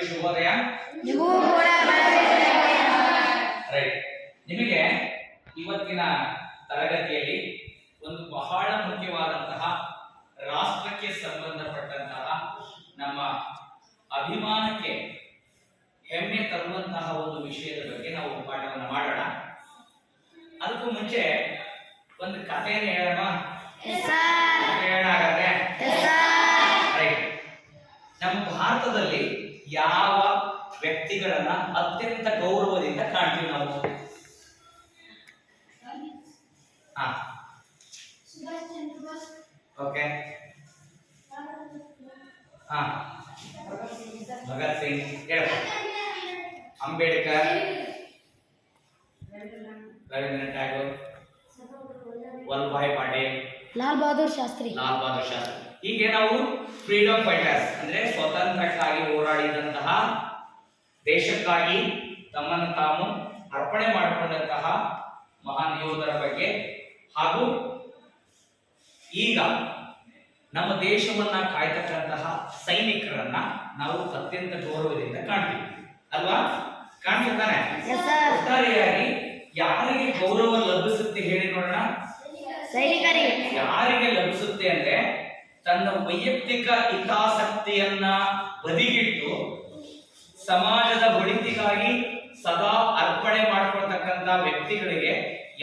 ಶುಭೋದಯ. ರೈಟ್. ನಿಮಗೆ ಇವತ್ತಿನ ತರಗತಿಯಲ್ಲಿ ಒಂದು ಬಹಳ ಮುಖ್ಯವಾದಂತಹ ರಾಷ್ಟ್ರಕ್ಕೆ ಸಂಬಂಧಪಟ್ಟಂತಹ ನಮ್ಮ ಅಭಿಮಾನಕ್ಕೆ ಹೆಮ್ಮೆ ತರುವಂತಹ ಒಂದು ವಿಷಯದ ಬಗ್ಗೆ ನಾವು ಪಾಠವನ್ನು ಮಾಡೋಣ. ಅದಕ್ಕೂ ಮುಂಚೆ ಒಂದು ಕಥೆಯನ್ನು ಹೇಳೋಣ. ರೈಟ್. ನಮ್ಮ ಭಾರತದಲ್ಲಿ ಯಾವ ವ್ಯಕ್ತಿಗಳನ್ನ ಅತ್ಯಂತ ಗೌರವದಿಂದ ಕಾಣ್ತೀವಿ ನಾವು? ಓಕೆ. ಭಗತ್ ಸಿಂಗ್, ಅಂಬೇಡ್ಕರ್, ರವೀಂದ್ರನಾಥ್ ಟ್ಯಾಗೋರ್, ವಲ್ಲಭಾಯ್ ಪಟೇಲ್, ಲಾಲ್ ಬಹದ್ದೂರ್ ಶಾಸ್ತ್ರಿ. ಹೀಗೆ ನಾವು ಫ್ರೀಡಮ್ ಫೈಟರ್ಸ್ ಅಂದ್ರೆ ಸ್ವಾತಂತ್ರ್ಯಕ್ಕಾಗಿ ಹೋರಾಡಿದಂತಹ, ದೇಶಕ್ಕಾಗಿ ತಮ್ಮನ್ನು ತಾವು ಅರ್ಪಣೆ ಮಾಡಿಕೊಂಡಂತಹ ಮಹಾನ್ ಯೋಧರ ಬಗ್ಗೆ ಹಾಗೂ ಈಗ ನಮ್ಮ ದೇಶವನ್ನ ಕಾಯ್ತಕ್ಕಂತಹ ಸೈನಿಕರನ್ನ ನಾವು ಅತ್ಯಂತ ಗೌರವದಿಂದ ಕಾಣ್ತೀವಿ ಅಲ್ವಾ? ಕಾಣ್ತಿರ್ತಾನೆ. ಒಟ್ಟಾರೆಯಾಗಿ ಯಾರಿಗೆ ಗೌರವ ಲಭಿಸುತ್ತೆ ಹೇಳಿ ನೋಡೋಣ? ಸೈನಿಕರಿಗೆ. ಯಾರಿಗೆ ಲಭಿಸುತ್ತೆ ಅಂದ್ರೆ ತನ್ನ ವೈಯಕ್ತಿಕ ಹಿತಾಸಕ್ತಿಯನ್ನ ಬದಿಗಿಟ್ಟು ಸಮಾಜದ ಒಳಿತಿಗಾಗಿ ಸದಾ ಅರ್ಪಣೆ ಮಾಡಿಕೊಳ್ತಕ್ಕಂತ ವ್ಯಕ್ತಿಗಳಿಗೆ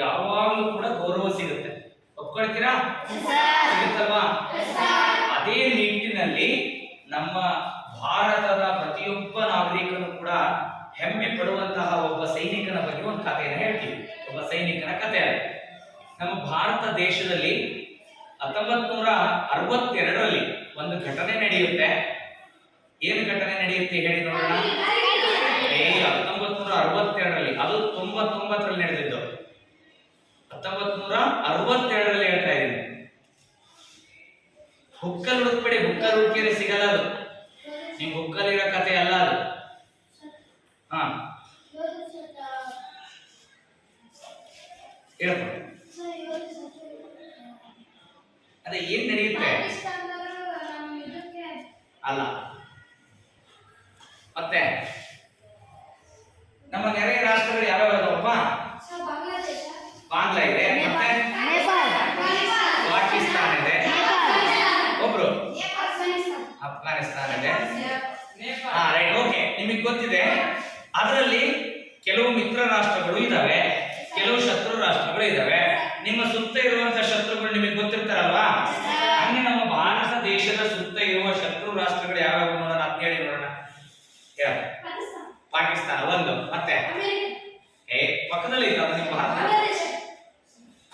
ಯಾವಾಗಲೂ ಕೂಡ ಗೌರವ ಸಿಗುತ್ತೆ. ಒಪ್ಕೊಳ್ತೀರಾ? ಸಿಗುತ್ತಲ್ವಾ? ಅದೇ ನಿಟ್ಟಿನಲ್ಲಿ ನಮ್ಮ ಭಾರತದ ಪ್ರತಿಯೊಬ್ಬ ನಾಗರಿಕನು ಕೂಡ ಹೆಮ್ಮೆ ಪಡುವಂತಹ ಒಬ್ಬ ಸೈನಿಕನ ಬಗ್ಗೆ ಒಂದು ಕಥೆಯನ್ನು ಹೇಳ್ತೀವಿ. ಒಬ್ಬ ಸೈನಿಕನ ಕಥೆ. ನಮ್ಮ ಭಾರತ ದೇಶದಲ್ಲಿ 1962ರಲ್ಲಿ ಒಂದು ಘಟನೆ ನಡೆಯುತ್ತೆ. ಏನು ಘಟನೆ ನಡೆಯುತ್ತೆ ಹೇಳಿ ನೋಡೋಣ? 1962ರಲ್ಲಿ, ಅದು 99ರಲ್ಲಿ ನಡೆದಿದ್ದು. 1962ರಲ್ಲಿ ಹೇಳ್ತಾ ಇದ್ದೀನಿ. ಹುಕ್ಕಲ್ ಹುಡುಕ್ಬೇಡಿ, ಹುಕ್ಕಲ್ ಹುಡುಕಿದ್ರೆ ಸಿಗಲ್ಲ ಅದು. ನಿಮ್ ಹುಕ್ಕಲ್ಲಿರೋ ಕಥೆ ಅಲ್ಲ ಅದು. ಹೇಳ್ಬೋದು. ಅದೇ ಏನ್ ನಡೆಯುತ್ತೆ ಅಲ್ಲ. ಮತ್ತೆ ನಮ್ಮ ನೆರೆಯ ರಾಷ್ಟ್ರಗಳು ಯಾವ್ಯಾವ ಇದಾವಪ್ಪ? ಬಾಂಗ್ಲಾ ಇದೆ, ಮತ್ತೆ ಪಾಕಿಸ್ತಾನ ಇದೆ, ಒಬ್ರು ಅಫ್ಘಾನಿಸ್ತಾನ ಇದೆ. ರೈಟ್. ಓಕೆ, ನಿಮಗೆ ಗೊತ್ತಿದೆ. ಅದರಲ್ಲಿ ಕೆಲವು ಮಿತ್ರ ರಾಷ್ಟ್ರಗಳು ಇದಾವೆ, ಕೆಲವು ಶತ್ರು ರಾಷ್ಟ್ರಗಳು ಇದಾವೆ. ನಿಮ್ಮ ಸುತ್ತ ಇರುವಂತಹ ಶತ್ರುಗಳು ನಿಮಗೆ ಗೊತ್ತಿರ್ತಾರಲ್ವಾ? ಹಂಗೆ ನಮ್ಮ ಭಾರತ ದೇಶದ ಸುತ್ತ ಇರುವ ಶತ್ರು ರಾಷ್ಟ್ರಗಳು ಯಾವ್ಯಾವ ನೋಡೋಣ ಅಂತ ಹೇಳಿ ನೋಡೋಣ. ಪಾಕಿಸ್ತಾನ ಒಂದು, ಮತ್ತೆ ಪಕ್ಕದಲ್ಲಿ ಇದ್ದಾವೆ ನಿಮ್ಮ ಭಾರತ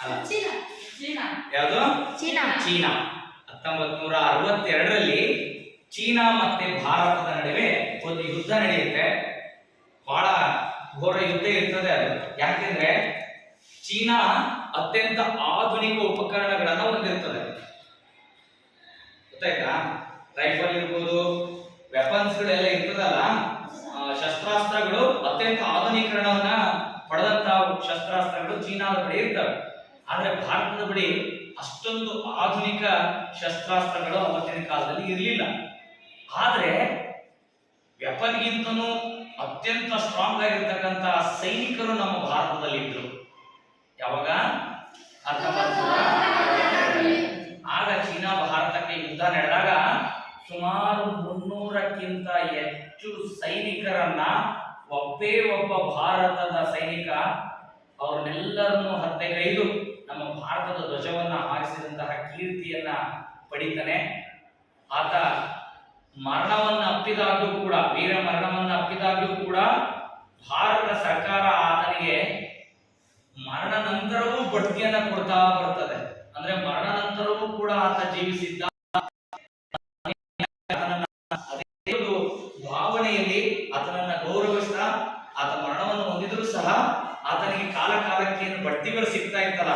ಅಲ್ಲ, ಯಾವುದು? ಚೀನಾ. 1962ರಲ್ಲಿ ಚೀನಾ ಮತ್ತೆ ಭಾರತದ ನಡುವೆ ಒಂದು ಯುದ್ಧ ನಡೆಯುತ್ತೆ. ಬಹಳ ಘೋರ ಯುದ್ಧ ಇರ್ತದೆ ಅದು. ಯಾಕೆಂದ್ರೆ ಚೀನಾ ಅತ್ಯಂತ ಆಧುನಿಕ ಉಪಕರಣಗಳನ್ನ ಹೊಂದಿರ್ತದೆ. ಗೊತ್ತಾಯ್ತಾ? ರೈಫಲ್ ಇರ್ಬೋದು, ವೆಪನ್ಸ್ ಗಳೆಲ್ಲ ಇರ್ತದಲ್ಲ, ಶಸ್ತ್ರಾಸ್ತ್ರಗಳು ಅತ್ಯಂತ ಆಧುನೀಕರಣವನ್ನ ಪಡೆದಂತಹ ಶಸ್ತ್ರಾಸ್ತ್ರಗಳು ಚೀನಾದ ಬಳಿ ಇರ್ತವೆ. ಆದ್ರೆ ಭಾರತದ ಬಳಿ ಅಷ್ಟೊಂದು ಆಧುನಿಕ ಶಸ್ತ್ರಾಸ್ತ್ರಗಳು ಅವತ್ತಿನ ಕಾಲದಲ್ಲಿ ಇರಲಿಲ್ಲ. ಆದ್ರೆ ವೆಪನ್ಗಿಂತನೂ ಅತ್ಯಂತ ಸ್ಟ್ರಾಂಗ್ ಆಗಿರ್ತಕ್ಕಂಥ ಸೈನಿಕರು ನಮ್ಮ ಭಾರತದಲ್ಲಿ ಇದ್ರು. ಯಾವಾಗ? 1962. ಆಗ ಚೀನಾ ಭಾರತಕ್ಕೆ ಯುದ್ಧ ನಡೆದಾಗ ಸುಮಾರು 300ಕ್ಕಿಂತ ಹೆಚ್ಚು ಸೈನಿಕರನ್ನ ಒಬ್ಬೇ ಒಬ್ಬ ಭಾರತದ ಸೈನಿಕ ಅವ್ರನ್ನೆಲ್ಲರನ್ನು ಹತ್ಯೆಗೈದು ನಮ್ಮ ಭಾರತದ ಧ್ವಜವನ್ನ ಹಾರಿಸಿದಂತಹ ಕೀರ್ತಿಯನ್ನ ಪಡಿತಾನೆ. ಆತ ಮರಣವನ್ನ ಅಪ್ಪಿದಾಗ್ಯೂ ಕೂಡ, ವೀರ ಮರಣವನ್ನ ಅಪ್ಪಿದಾಗ್ಯೂ ಕೂಡ ಭಾರತ ಸರ್ಕಾರ ಆತನಿಗೆ ಮರಣ ನಂತರವೂ ಬಡ್ತಿಯನ್ನ ಕೊಡ್ತಾ ಬರ್ತದೆ. ಅಂದ್ರೆ ಮರಣ ನಂತರವೂ ಕೂಡ ಆತ ಜೀವಿಸಿದ್ದ ಅದೇ ಒಂದು ಭಾವನೆಯಲ್ಲಿ ಆತನನ್ನ ಗೌರವಿಸ್ತಾ, ಆತ ಮರಣವನ್ನು ಹೊಂದಿದ್ರು ಸಹ ಆತನಿಗೆ ಕಾಲ ಕಾಲಕ್ಕೆ ಏನು ಬಡ್ತಿಗಳು ಸಿಗ್ತಾ ಇತ್ತಲ್ಲ,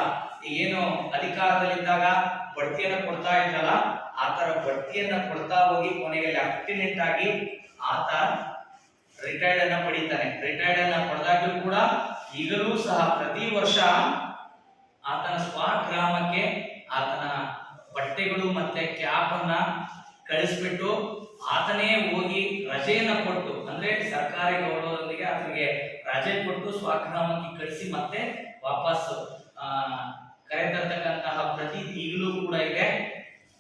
ಏನು ಅಧಿಕಾರದಲ್ಲಿದ್ದಾಗ ಬಡ್ತಿಯನ್ನ ಕೊಡ್ತಾ ಇದ್ದಲ್ಲ, ಆತರ ಬಡ್ತಿಯನ್ನ ಕೊಡ್ತಾ ಹೋಗಿ ಕೊನೆಗೆ ಲೆಫ್ಟಿನೆಂಟ್ ಆಗಿ ಆತ ರಿಟೈರ್ಡ್ ಅನ್ನ ಪಡಿತಾನೆ. ರಿಟೈರ್ಡ್ ಅನ್ನ ಪಡೆದಾಗ್ಲೂ ಕೂಡ ಈಗಲೂ ಸಹ ಪ್ರತಿ ವರ್ಷ ಆತನ ಸ್ವಗ್ರಾಮಕ್ಕೆ ಆತನ ಬಟ್ಟೆಗಳು ಮತ್ತೆ ಕ್ಯಾಪ್ ಅನ್ನ ಕಳಿಸ್ಬಿಟ್ಟು ಆತನೇ ಹೋಗಿ ರಜೆಯನ್ನ ಕೊಟ್ಟು, ಅಂದ್ರೆ ಸರ್ಕಾರಿ ಗೌರವದೊಂದಿಗೆ ಆತನಿಗೆ ರಜೆ ಕೊಟ್ಟು ಸ್ವಗ್ರಾಮಕ್ಕೆ ಕಳಿಸಿ ಮತ್ತೆ ವಾಪಸ್ ಕರೆತರ್ತಕ್ಕಂತಹ ಪ್ರತೀತಿ ಈಗಲೂ ಕೂಡ ಇದೆ.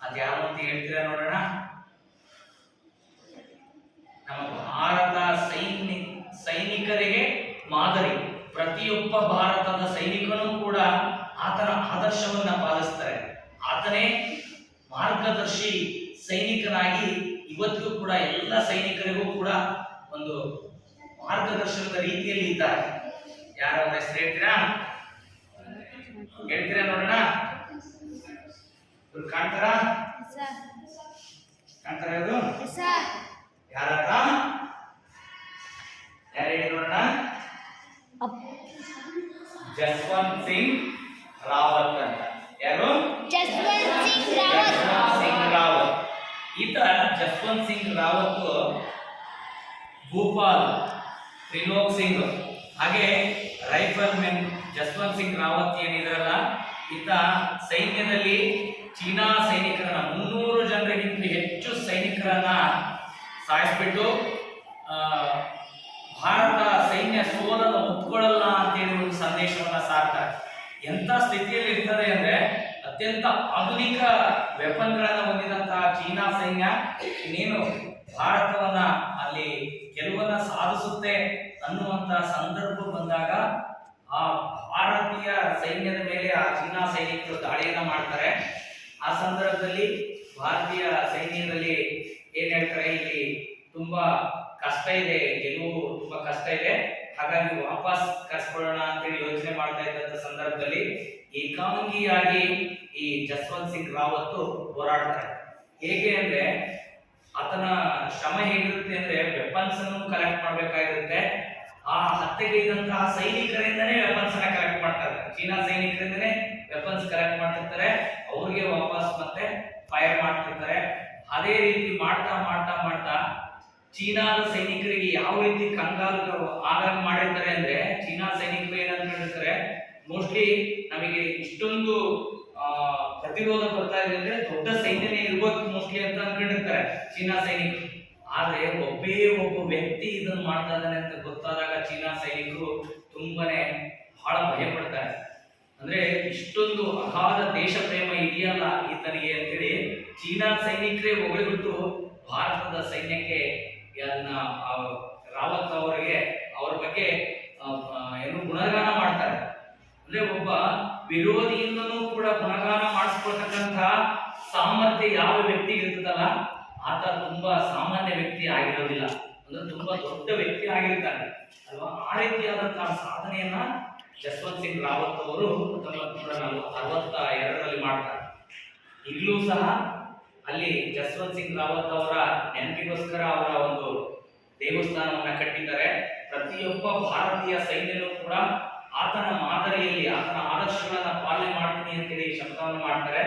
ಅದ್ಯಾರು ಅಂತ ಹೇಳ್ತೀರಾ ನೋಡೋಣ. ನಮ್ಮ ಭಾರತ ಸೈನಿಕರಿಗೆ ಮಾದರಿ. ಪ್ರತಿಯೊಬ್ಬ ಭಾರತದ ಸೈನಿಕನೂ ಕೂಡ ಆತನ ಆದರ್ಶವನ್ನ ಪಾಲಿಸ್ತಾರೆ. ಆತನೇ ಮಾರ್ಗದರ್ಶಿ ಸೈನಿಕನಾಗಿ ಇವತ್ತಿಗೂ ಕೂಡ ಎಲ್ಲ ಸೈನಿಕರಿಗೂ ಕೂಡ ಒಂದು ಮಾರ್ಗದರ್ಶನದ ರೀತಿಯಲ್ಲಿ ಇದ್ದಾರೆ. ಯಾರ ಹೆಸರು ಹೇಳ್ತೀರಾ? ಹೇಳ್ತೀರಾ ನೋಡೋಣ. ಕಾಣ್ತಾರಾ? ಕಾಣ್ತಾರ? ಇದು ಯಾರ? ಯಾರು ಹೇಳಿ ನೋಡೋಣ. ಜಸ್ವಂತ್ ಸಿಂಗ್ ರಾವತ್ ಅಂತ. ಯಾರು? ಜಸ್ವಂತ್ ಸಿಂಗ್ ರಾವತ್. ಈತ ಜಸ್ವಂತ್ ಸಿಂಗ್ ರಾವತ್ ಭೂಪಾಲ್ ತ್ರಿಲೋಕ್ ಸಿಂಗ್ ಹಾಗೆ ರೈಫಲ್ ಮೆನ್ ಜಸ್ವಂತ್ ಸಿಂಗ್ ರಾವತ್ ಏನಿದ್ರಲ್ಲ, ಈತ ಸೈನ್ಯದಲ್ಲಿ ಚೀನಾ ಸೈನಿಕರನ್ನ 300 ಜನರಿಗಿಂತ ಹೆಚ್ಚು ಸೈನಿಕರನ್ನ ಸಾಯಿಸ್ಬಿಟ್ಟು ಭಾರತ ಸೈನ್ಯ ಸೋಲನ್ನು ಒಪ್ಕೊಳ್ಳಲ್ಲ ಅಂತೇಳಿ ಒಂದು ಸಂದೇಶವನ್ನ ಸಾರ್ತಾರೆ. ಎಂತ ಸ್ಥಿತಿಯಲ್ಲಿ ಇರ್ತದೆ ಅಂದ್ರೆ ಅತ್ಯಂತ ಆಧುನಿಕ ವೆಪನ್ಗಳನ್ನ ಹೊಂದಿದಂತಹ ಚೀನಾ ಸೈನ್ಯ ಇನ್ನೇನು ಭಾರತವನ್ನ ಅಲ್ಲಿ ಗೆಲುವನ್ನ ಸಾಧಿಸುತ್ತೆ ಅನ್ನುವಂತ ಸಂದರ್ಭ ಬಂದಾಗ ಆ ಭಾರತೀಯ ಸೈನ್ಯದ ಮೇಲೆ ಆ ಚೀನಾ ಸೈನಿಕರು ದಾಳಿಯನ್ನ ಮಾಡ್ತಾರೆ. ಆ ಸಂದರ್ಭದಲ್ಲಿ ಭಾರತೀಯ ಸೈನ್ಯದಲ್ಲಿ ಏನ್ ಹೇಳ್ತಾರೆ, ಇಲ್ಲಿ ತುಂಬಾ ಕಷ್ಟ ಇದೆ, ಗೆಲುವು ತುಂಬಾ ಕಷ್ಟ ಇದೆ, ಹಾಗಾಗಿ ವಾಪಸ್ ಕರ್ಸ್ಕೊಳ್ಳೋಣ ಅಂತೇಳಿ ಯೋಚನೆ ಮಾಡ್ತಾ ಇದ್ದಂತ ಸಂದರ್ಭದಲ್ಲಿ ಏಕಾಂಗಿಯಾಗಿ ಈ ಜಸ್ವಂತ್ ಸಿಂಗ್ ರಾವತ್ ಹೋರಾಡ್ತಾರೆ. ಹೇಗೆ ಅಂದ್ರೆ ಆತನ ಶ್ರಮ ಹೇಗಿರುತ್ತೆ ಅಂದ್ರೆ ವೆಪನ್ಸ್ ಅನ್ನು ಕಲೆಕ್ಟ್ ಮಾಡ್ಬೇಕಾಗಿರುತ್ತೆ. ಆ ಹತ್ಯೆಗೈದಂತಹ ಸೈನಿಕರಿಂದನೇ ವೆಪನ್ಸ್ ಅನ್ನ ಕಲೆಕ್ಟ್ ಮಾಡ್ತಾರೆ. ಚೀನಾ ಸೈನಿಕರಿಂದನೇ ವೆಪನ್ಸ್ ಕಲೆಕ್ಟ್ ಮಾಡ್ತಿರ್ತಾರೆ, ಅವ್ರಿಗೆ ವಾಪಸ್ ಮತ್ತೆ ಫೈರ್ ಮಾಡ್ತಿರ್ತಾರೆ. ಅದೇ ರೀತಿ ಮಾಡ್ತಾ ಮಾಡ್ತಾ ಮಾಡ್ತಾ ಚೀನಾದ ಸೈನಿಕರಿಗೆ ಯಾವ ರೀತಿ ಕಂಗಾಲು ಆಗಾಗ ಮಾಡಿರ್ತಾರೆ ಅಂದ್ರೆ, ಚೀನಾ ಸೈನಿಕರು ಏನಂತ ಹೇಳಿರ್ತಾರೆ, ಮೋಸ್ಟ್ಲಿ ನಮಗೆ ಇಷ್ಟೊಂದು ಪ್ರತಿರೋಧ ಬರ್ತಾ ಇದೆ ಅಂದ್ರೆ ದೊಡ್ಡ ಸೈನ್ಯನೇ ಇರ್ಬೇಕು ಮೋಸ್ಟ್ಲಿ ಅಂತ ಅನ್ಕೊಂಡಿರ್ತಾರೆ ಚೀನಾ ಸೈನಿಕರು. ಆದ್ರೆ ಒಬ್ಬ ವ್ಯಕ್ತಿ ಇದನ್ನ ಮಾಡ್ತಾ ಇದ್ದಾನೆ ಅಂತ ಗೊತ್ತಾದಾಗ ಚೀನಾ ಸೈನಿಕರು ತುಂಬಾನೇ ಬಹಳ ಭಯ ಪಡ್ತಾರೆ. ಅಂದ್ರೆ ಇಷ್ಟೊಂದು ಅಗಾಧ ದೇಶ ಪ್ರೇಮ ಇದೆಯಲ್ಲ ಈತನಿಗೆ ಅಂತೇಳಿ ಚೀನಾ ಸೈನಿಕರೇ ಹೊಗಳಿಬಿಟ್ಟು ಭಾರತದ ಸೈನ್ಯಕ್ಕೆ ರಾವತ್ ಅವರಿಗೆ ಅವರ ಬಗ್ಗೆ ಏನು ಗುಣಗಾನ ಮಾಡ್ತಾರೆ. ಅಂದ್ರೆ ಒಬ್ಬ ವಿರೋಧಿಯಿಂದನೂ ಕೂಡ ಗುಣಗಾನ ಮಾಡಿಸ್ಕೊಳ್ತಕ್ಕಂಥ ಸಾಮರ್ಥ್ಯ ಯಾವ ವ್ಯಕ್ತಿಗೆ ಇರ್ತದಲ್ಲ, ಆತ ತುಂಬಾ ಸಾಮಾನ್ಯ ವ್ಯಕ್ತಿ ಆಗಿರೋದಿಲ್ಲ, ಅಂದ್ರೆ ತುಂಬಾ ದೊಡ್ಡ ವ್ಯಕ್ತಿ ಆಗಿರ್ತಾನೆ ಅಲ್ವಾ. ಆ ರೀತಿಯಾದಂತಹ ಸಾಧನೆಯನ್ನ ಜಸ್ವಂತ್ ಸಿಂಗ್ ರಾವತ್ ಅವರು 1962ರಲ್ಲಿ ಮಾಡ್ತಾರೆ. ಈಗಲೂ ಸಹ ಅಲ್ಲಿ ಜಸ್ವಂತ್ ಸಿಂಗ್ ರಾವತ್ ಅವರ ನೆನಪಿಗೋಸ್ಕರ ಅವರ ಒಂದು ದೇವಸ್ಥಾನವನ್ನ ಕಟ್ಟಿದ್ದಾರೆ. ಪ್ರತಿಯೊಬ್ಬ ಭಾರತೀಯ ಸೈನ್ಯನೂ ಕೂಡ ಆತನ ಮಾದರಿಯಲ್ಲಿ ಆತನ ಆದರ್ಶಗಳನ್ನ ಪಾಲನೆ ಮಾಡ್ತೀನಿ ಅಂತೇಳಿ ಶಬ್ದವನ್ನು ಮಾಡ್ತಾರೆ.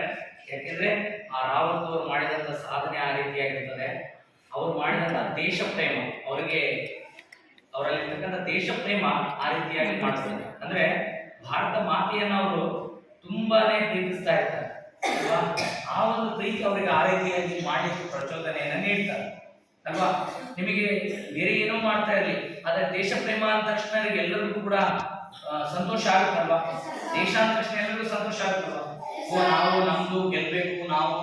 ಯಾಕೆಂದ್ರೆ ಆ ರಾವತ್ ಅವರು ಮಾಡಿದಂತ ಸಾಧನೆ ಆ ರೀತಿಯಾಗಿರ್ತದೆ. ಅವರು ಮಾಡಿದಂತ ದೇಶ ಪ್ರೇಮ, ಅವರಲ್ಲಿರ್ತಕ್ಕಂಥ ದೇಶ ಪ್ರೇಮ ಆ ರೀತಿಯಾಗಿ ಮಾಡ್ತಾರೆ. ಅಂದ್ರೆ ಭಾರತ ಮಾತೆಯನ್ನ ಅವರು ತುಂಬಾನೇ ಪ್ರೀತಿಸ್ತಾ ಇರ್ತಾರೆ ಅಲ್ವಾ. ಆ ಒಂದು ಪ್ರೀತಿ ಅವರಿಗೆ ಆ ರೀತಿಯಾಗಿ ಮಾಡಲಿಕ್ಕೆ ಪ್ರಚೋದನೆಯನ್ನ ನೀಡ್ತಾರೆ ಅಲ್ವಾ. ನಿಮಗೆ ಬೇರೆ ಏನೋ ಮಾಡ್ತಾ ಇರಲಿ, ಆದ್ರೆ ದೇಶ ಪ್ರೇಮ ಅಂದ ತಕ್ಷಣ ಎಲ್ಲರಿಗೂ ಕೂಡ ಸಂತೋಷ ಆಗುತ್ತಲ್ವಾ. ದೇಶ ಅಂದ ತಕ್ಷಣ ಎಲ್ಲರಿಗೂ ಸಂತೋಷ ಆಗುತ್ತಲ್ವಾ. ನಾವು ನಮ್ದು ಗೆಲ್ಬೇಕು, ನಾವು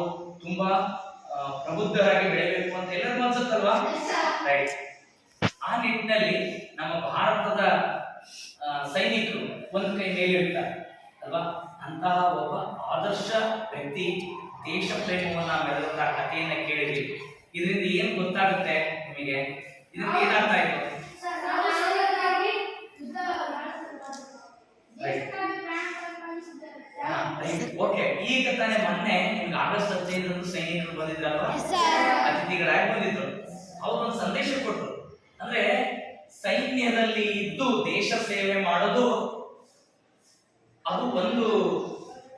ತುಂಬಾ ಪ್ರಬುದ್ಧರಾಗಿ ಬೆಳೆಯಬೇಕು ಅಂತ ಎಲ್ಲರಿಗೂ ಅನ್ಸುತ್ತಲ್ವಾ. ರೈಟ್. ಆ ನಿಟ್ಟಿನಲ್ಲಿ ನಮ್ಮ ಭಾರತದ ಸೈನಿಕರು ಒಂದು ಕೈ ಮೇಲಿರ್ತಾರೆ ಅಲ್ವಾ. ಅಂತಹ ಒಬ್ಬ ಆದರ್ಶ ವ್ಯಕ್ತಿ ದೇಶ ಪ್ರೇಮವನ್ನ ಮೆರೆದಂತಹ ಕಥೆಯನ್ನ ಕೇಳಿದ್ವಿ. ಇದರಿಂದ ಏನ್ ಗೊತ್ತಾಗುತ್ತೆ ನಿಮಗೆ? ಇದರಿಂದ ಏನಾಗ್ತಾ ಇತ್ತು? ಓಕೆ, ಈಗ ತಾನೇ ಮೊನ್ನೆ ನಿಮ್ಗೆ ಆಗಸ್ಟ್ 15 ಸೈನಿಕರು ಬಂದಿದ್ರಲ್ವಾ, ಅತಿಥಿಗಳಾಗಿ ಬಂದಿದ್ರು. ಅವ್ರೊಂದು ಸಂದೇಶ ಕೊಟ್ಟರು. ಅಂದ್ರೆ ಸೈನ್ಯದಲ್ಲಿ ಇದ್ದು ದೇಶ ಸೇವೆ ಮಾಡೋದು ಅದು ಒಂದು